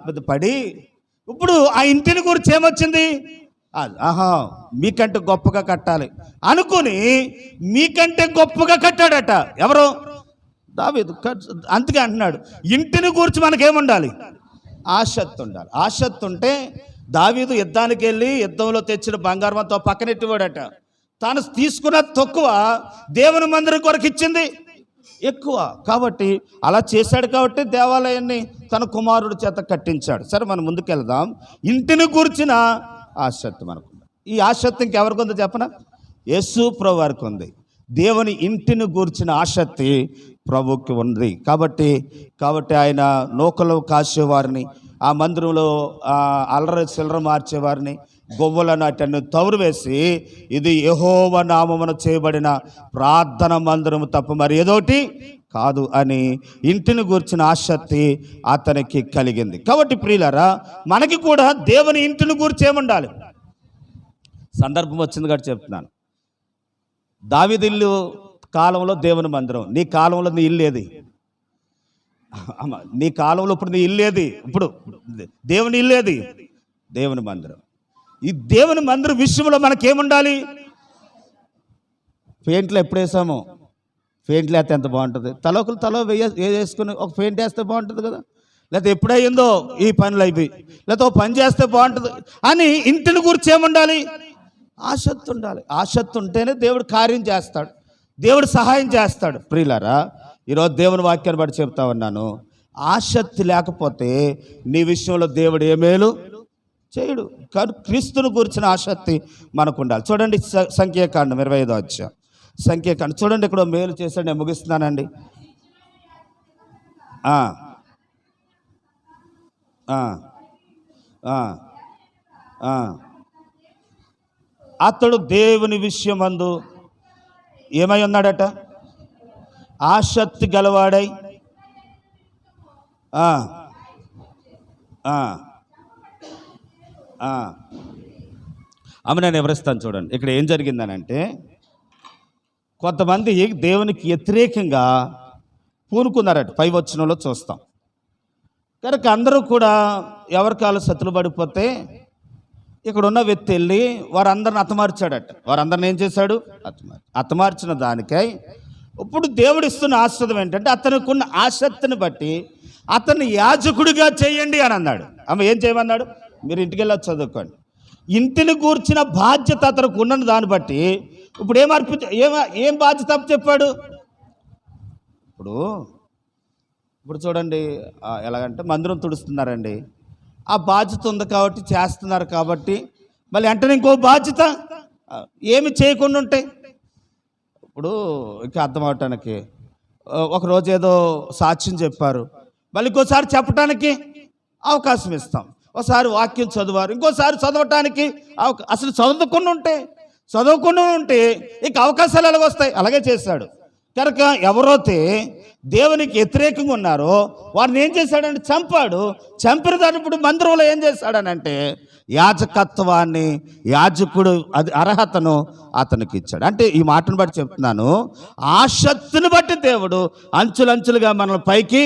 మీద పడి, ఇప్పుడు ఆ ఇంటిని గురించి ఏమొచ్చింది, మీకంటే గొప్పగా కట్టాలి అనుకుని మీకంటే గొప్పగా కట్టాడట. ఎవరు, దావీదు. అందుకే అంటున్నాడు, ఇంటిని గురించి మనకేముండాలి, ఆసక్తి ఉండాలి. ఆసక్తి ఉంటే దావీదు యుద్ధానికి వెళ్ళి యుద్ధంలో తెచ్చిన బంగారంతో పక్కనెట్టివాడట. తాను తీసుకున్న తక్కువ, దేవుని మందిరం కొరకు ఇచ్చింది ఎక్కువ. కాబట్టి అలా చేశాడు కాబట్టి దేవాలయాన్ని తన కుమారుడి చేత కట్టించాడు. సరే, మనం ముందుకెళ్దాం. ఇంటిని గూర్చిన ఆసక్తి మనకు. ఈ ఆసక్తి ఇంకెవరికి ఉందో చెప్పనా? యేసు ప్రభు వారికి ఉంది. దేవుని ఇంటిని గూర్చిన ఆసక్తి ప్రభుకి ఉంది. కాబట్టి ఆయన నూకలు కాసేవారిని, ఆ మందిరంలో అల్లరి చిల్లర మార్చేవారిని, గొవ్వల నాటన్ని తవురు వేసి, ఇది యెహోవా నామమున చేయబడిన ప్రార్థన మందిరము తప్ప మరి ఏదోటి కాదు అని ఇంటిని గూర్చిన ఆసక్తి అతనికి కలిగింది. కాబట్టి ప్రియులారా, మనకి కూడా దేవుని ఇంటిని గూర్చి ఏముండాలి? సందర్భం వచ్చింది కాబట్టి చెప్తున్నాను. దావీదు ఇల్లు కాలంలో దేవుని మందిరం, నీ కాలంలో నీ ఇల్లు ఏది? నీ కాలంలో ఇప్పుడు నీ ఇల్లు ఏది? ఇప్పుడు దేవుని ఇల్లు ఏది? దేవుని మందిరం. ఈ దేవుని మందిరం విషయంలో మనకేముండాలి? పెయింట్లు ఎప్పుడు వేసాము? పెయింట్లు వేస్తే ఎంత బాగుంటుంది? తల వేసుకుని ఒక పెయింట్ వేస్తే బాగుంటుంది కదా. లేకపోతే ఎప్పుడయ్యిందో ఈ పనులు అయిపోయి, లేకపోతే ఒక పని చేస్తే బాగుంటుంది అని ఇంటిని గురించి ఏముండాలి? ఆసక్తి ఉండాలి. ఆసక్తి ఉంటేనే దేవుడు కార్యం చేస్తాడు, దేవుడు సహాయం చేస్తాడు. ప్రియులారా, ఈరోజు దేవుని వాక్యాన్ని బట్టి చెప్తా ఉన్నాను, ఆసక్తి లేకపోతే నీ విషయంలో దేవుడు ఏ మేలు చేయడు. కానీ క్రీస్తుని గురించిన ఆసక్తి మనకు ఉండాలి. చూడండి, సంఖ్యాకాండం 25వ అధ్యాయం. సంఖ్యాకాండం చూడండి, ఇక్కడ మేలు చేశాడు. నేను ముగిస్తున్నానండి. అతడు దేవుని విషయమందు ఏమై ఉన్నాడట? ఆసక్తి గలవాడై. ఆమె నేను వివరిస్తాను. చూడండి, ఇక్కడ ఏం జరిగిందనంటే, కొంతమంది దేవునికి వ్యతిరేకంగా పూనుకున్నారట. 5వ వచనంలో చూస్తాం. కనుక అందరూ కూడా ఎవరికాలు సతులు పడిపోతే ఇక్కడ ఉన్న వ్యక్తి వెళ్ళి వారందరిని హతమార్చాడట. వారందరిని ఏం చేశాడు? హతమార్చిన దానికై ఇప్పుడు దేవుడు ఇస్తున్న ఆశీర్వాదం ఏంటంటే, అతనికి ఉన్న ఆసక్తిని బట్టి అతన్ని యాజకుడిగా చేయండి అని అన్నాడు. ఆమె ఏం చేయమన్నాడు? మీరు ఇంటికి వెళ్ళి చదువుకోండి. ఇంటిని గూర్చిన బాధ్యత అతనికి ఉన్న దాన్ని బట్టి ఇప్పుడు ఏం బాధ్యత చెప్పాడు? ఇప్పుడు చూడండి, ఎలాగంటే మందిరం తుడుస్తున్నారండి. ఆ బాధ్యత ఉంది కాబట్టి చేస్తున్నారు. కాబట్టి మళ్ళీ వెంటనే ఇంకో బాధ్యత ఏమి చేయకుండా ఉంటాయి. ఇప్పుడు ఇంకా అర్థం అవటానికి ఒకరోజు ఏదో సాక్ష్యం చెప్పారు, మళ్ళీ ఇంకోసారి చెప్పడానికి అవకాశం ఇస్తాం. ఒకసారి వాక్యం చదివారు, ఇంకోసారి చదవటానికి అసలు చదువుకుని ఉంటే ఇక అవకాశాలు ఎలాగొస్తాయి? అలాగే చేశాడు. కనుక ఎవరైతే దేవునికి వ్యతిరేకంగా ఉన్నారో వారిని ఏం చేశాడంటే చంపాడు. చంపిన దాన్ని ఇప్పుడు మందిరంలో ఏం చేశాడనంటే యాజకత్వాన్ని, యాజకుడు అది అర్హతను అతనికి ఇచ్చాడు. అంటే ఈ మాటను బట్టి చెప్తున్నాను, ఆసక్తిని బట్టి దేవుడు అంచులంచులుగా మనల్ని పైకి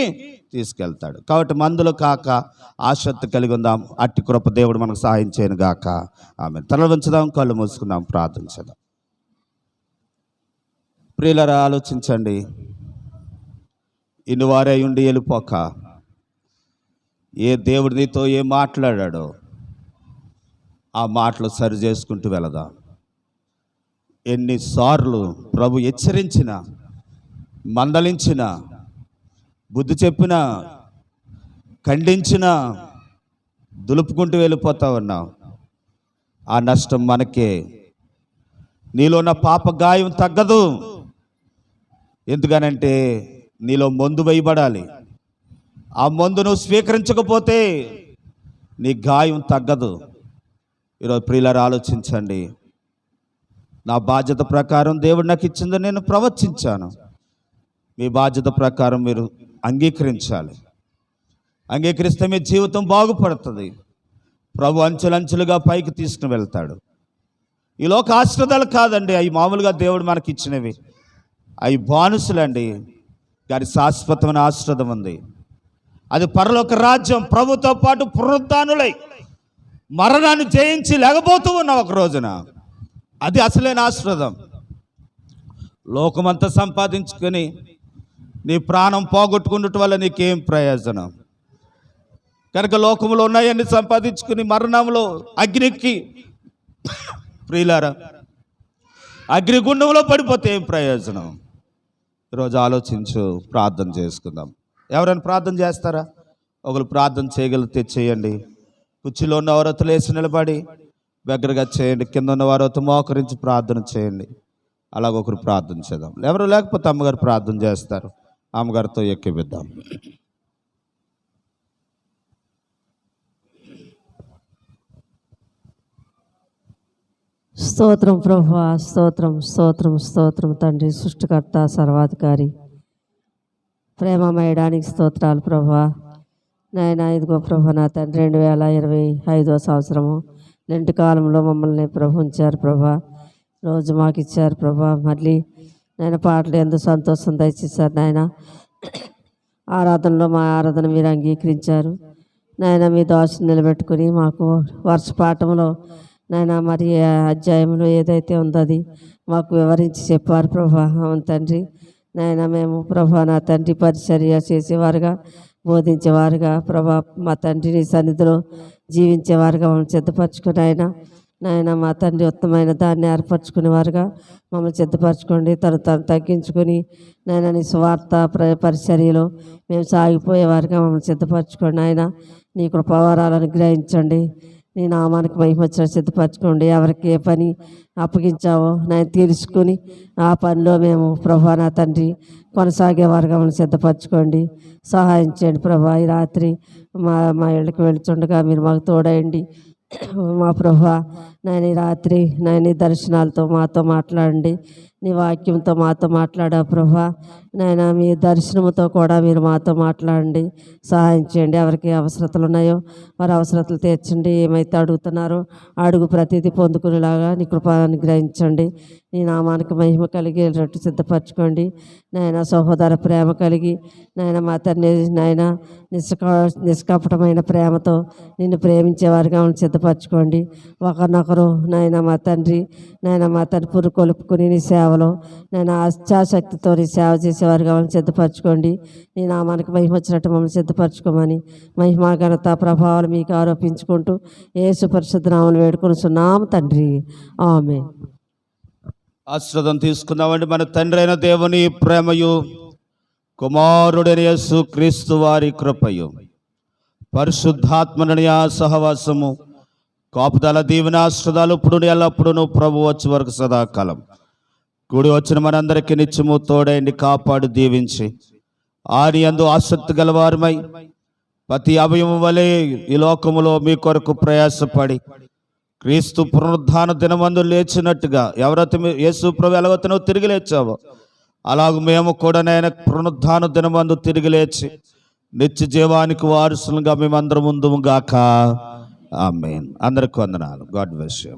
తీసుకెళ్తాడు. కాబట్టి మందులు కాక ఆసక్తి కలిగి ఉందాం. అట్టి కృప దేవుడు మనకు సహాయం చేయను గాక. ఆమేన్. తల వంచుదాం, కళ్ళు మూసుకుందాం, ప్రార్థించుదాం. ప్రియులారా, ఆలోచించండి. ఇన్నువారై ఉండి వెళ్ళిపోక ఏ దేవుడు నీతో ఏం మాట్లాడాడో ఆ మాటలు సరి చేసుకుంటూ వెళదాం. ఎన్నిసార్లు ప్రభు హెచ్చరించిన, మందలించిన, బుద్ధి చెప్పినా, ఖండించిన, దులుపుకుంటూ వెళ్ళిపోతా ఉన్నాం. ఆ నష్టం మనకే. నీలో ఉన్న పాప గాయం తగ్గదు. ఎందుకనంటే నీలో మందు వేయబడాలి. ఆ మందును స్వీకరించకపోతే నీ గాయం తగ్గదు. ఈరోజు ప్రియులారా, ఆలోచించండి. నా బాధ్యత ప్రకారం దేవుడు నాకు ఇచ్చింది నేను ప్రవర్తించాను. మీ బాధ్యత ప్రకారం మీరు అంగీకరించాలి. అంగీకరిస్తే మీ జీవితం బాగుపడుతుంది. ప్రభు అంచెలంచెలుగా పైకి తీసుకుని వెళ్తాడు. ఈ లోక ఆశీర్వాదాలు కాదండి, అవి మామూలుగా దేవుడు మనకి ఇచ్చినవి. అవి బానుసులండి. దాని శాశ్వతమైన ఆశీర్వాదం ఉంది. అది పరలోక రాజ్యం. ప్రభుతో పాటు పునరుత్థానులై మరణాన్ని జయించి లేకపోతూ ఉన్నావు ఒక రోజున. అది అసలైన ఆశీర్వాదం. లోకమంతా సంపాదించుకొని నీ ప్రాణం పోగొట్టుకున్నట్టు వల్ల నీకేం ప్రయోజనం? కనుక లోకంలో ఉన్నాయన్నీ సంపాదించుకుని మరణంలో అగ్నికి ప్రియులారా అగ్నిగుండంలో పడిపోతే ఏం ప్రయోజనం? ఈరోజు ఆలోచించు, ప్రార్థన చేసుకుందాం. ఎవరైనా ప్రార్థన చేస్తారా? ఒకరు ప్రార్థన చేయగలిగితే చేయండి. కుర్చీలో ఉన్న వారితో లేచి నిలబడి దగ్గరగా చేయండి. కింద ఉన్న వారితో మోకరించి ప్రార్థన చేయండి. అలాగొకరు ప్రార్థన చేద్దాం. ఎవరు లేకపోతే అమ్మగారు ప్రార్థన చేస్తారు. అమ్మగారితో ఎక్కిపిద్దాం. స్తోత్రం ప్రభువా, స్తోత్రం స్తోత్రం స్తోత్రం తండ్రి, సృష్టికర్త సర్వాధికారి, ప్రేమమయడానికి స్తోత్రాలు ప్రభువా. నాయనా ఇదిగో ప్రభు నా తండ్రి 2025వ సంవత్సరము లెంటి కాలంలో మమ్మల్ని ప్రభు ఉంచారు ప్రభా. రోజు మాకు ఇచ్చారు ప్రభా. మళ్ళీ నాయన పాటలు ఎంతో సంతోషం దయచేశారు నాయన. ఆరాధనలో మా ఆరాధన మీరు అంగీకరించారు నాయన. మీ దోషం నిలబెట్టుకుని మాకు వర్షపాఠంలో నాయన మరి అధ్యాయంలో ఏదైతే ఉందో అది మాకు వివరించి చెప్పారు ప్రభా. అవును తండ్రి నాయన, మేము ప్రభా నా తండ్రి పరిచర్య చేసేవారుగా, బోధించేవారుగా ప్రభా మా తండ్రిని సన్నిధిలో జీవించేవారుగా మమ్మల్ని సిద్ధపరచుకుని నాయన మా తండ్రి ఉత్తమైన దాన్ని ఏర్పరచుకునేవారుగా మమ్మల్ని సిద్ధపరచుకోండి. తను తగ్గించుకొని నాయన నీ స్వార్థ పరిచర్యలో మేము సాగిపోయేవారుగా మమ్మల్ని సిద్ధపరచుకోండి. నాయన నీ కృపావరాలను గ్రహించండి. నీ నామానికి మహిమొచ్చిన సిద్ధపరచుకోండి. ఎవరికి ఏ పని అప్పగించావో నేను తెలుసుకుని ఆ పనిలో మేము ప్రభా నా తండ్రి కొనసాగే వర్గములను సిద్ధపరచుకోండి. సహాయం చేయండి ప్రభా. ఈ రాత్రి మా ఇళ్ళకి వెళ్తుండగా మీరు మాకు తోడయండి మా ప్రభా. నేను ఈ రాత్రి నేను ఈ దర్శనాలతో మాతో మాట్లాడండి. నీ వాక్యంతో మాతో మాట్లాడా ప్రభా. నాయన మీ దర్శనముతో కూడా మీరు మాతో మాట్లాడండి. సహాయం చేయండి. ఎవరికి అవసరతలు ఉన్నాయో వారి అవసరతలు తీర్చండి. ఏమైతే అడుగుతున్నారో అడుగు ప్రతిదీ పొందుకునేలాగా నీ కృపను గ్రహించండి. నీ నామానికి మహిమ కలిగేటట్టు సిద్ధపరచుకోండి. నాయన సహోదర ప్రేమ కలిగి నాయన మా తండ్రి నాయన నిష్కపటమైన ప్రేమతో నిన్ను ప్రేమించేవారుగా సిద్ధపరచుకోండి. ఒకరినొకరు నాయన మా తండ్రి పురు కొలుపుకుని నీ సేవలో నేను ఆశాశక్తితో నీ సేవ చేసేవారుగా సిద్ధపరచుకోండి. నీ నామానికి మహిమ వచ్చినట్టు మమ్మల్ని సిద్ధపరచుకోమని మహిమా ఘనత ప్రభావాలు మీకు ఆరోపించుకుంటూ యేసు పరిశుద్ధ నామమున వేడుకొనుచున్నాము తండ్రి, ఆమేన్. ఆశీర్వాదం తీసుకుందామండి. మన తండ్రి అయిన దేవుని ప్రేమయు, కుమారుడైన యేసు క్రీస్తు వారి కృపయు, పరిశుద్ధాత్మని సహవాసము, కాపుదల దీవెన ఆశీర్వాదాలు ఇప్పుడు ఎల్లప్పుడూ ప్రభు వచ్చే వరకు సదాకాలం కూడి వచ్చిన మనందరికీ నిత్యము తోడైండి, కాపాడు, దీవించి ఆని యందు ఆసక్తి గలవారమై ప్రతి అవయవం వలె ఈ లోకములో మీ కొరకు ప్రయాసపడి క్రీస్తు పునరుద్ధాన దినమందు లేచినట్టుగా ఎవరైతే యేసు ప్రభు ఎలాగో తిరిగి లేచావో అలాగ మేము కూడా నేను పునరుద్ధాన దినమందు తిరిగి లేచి నిత్య జీవానికి వారసులుగా మేమందరం ముందుగాక. ఆమేన్. అందరికి వందనాలు. God bless you.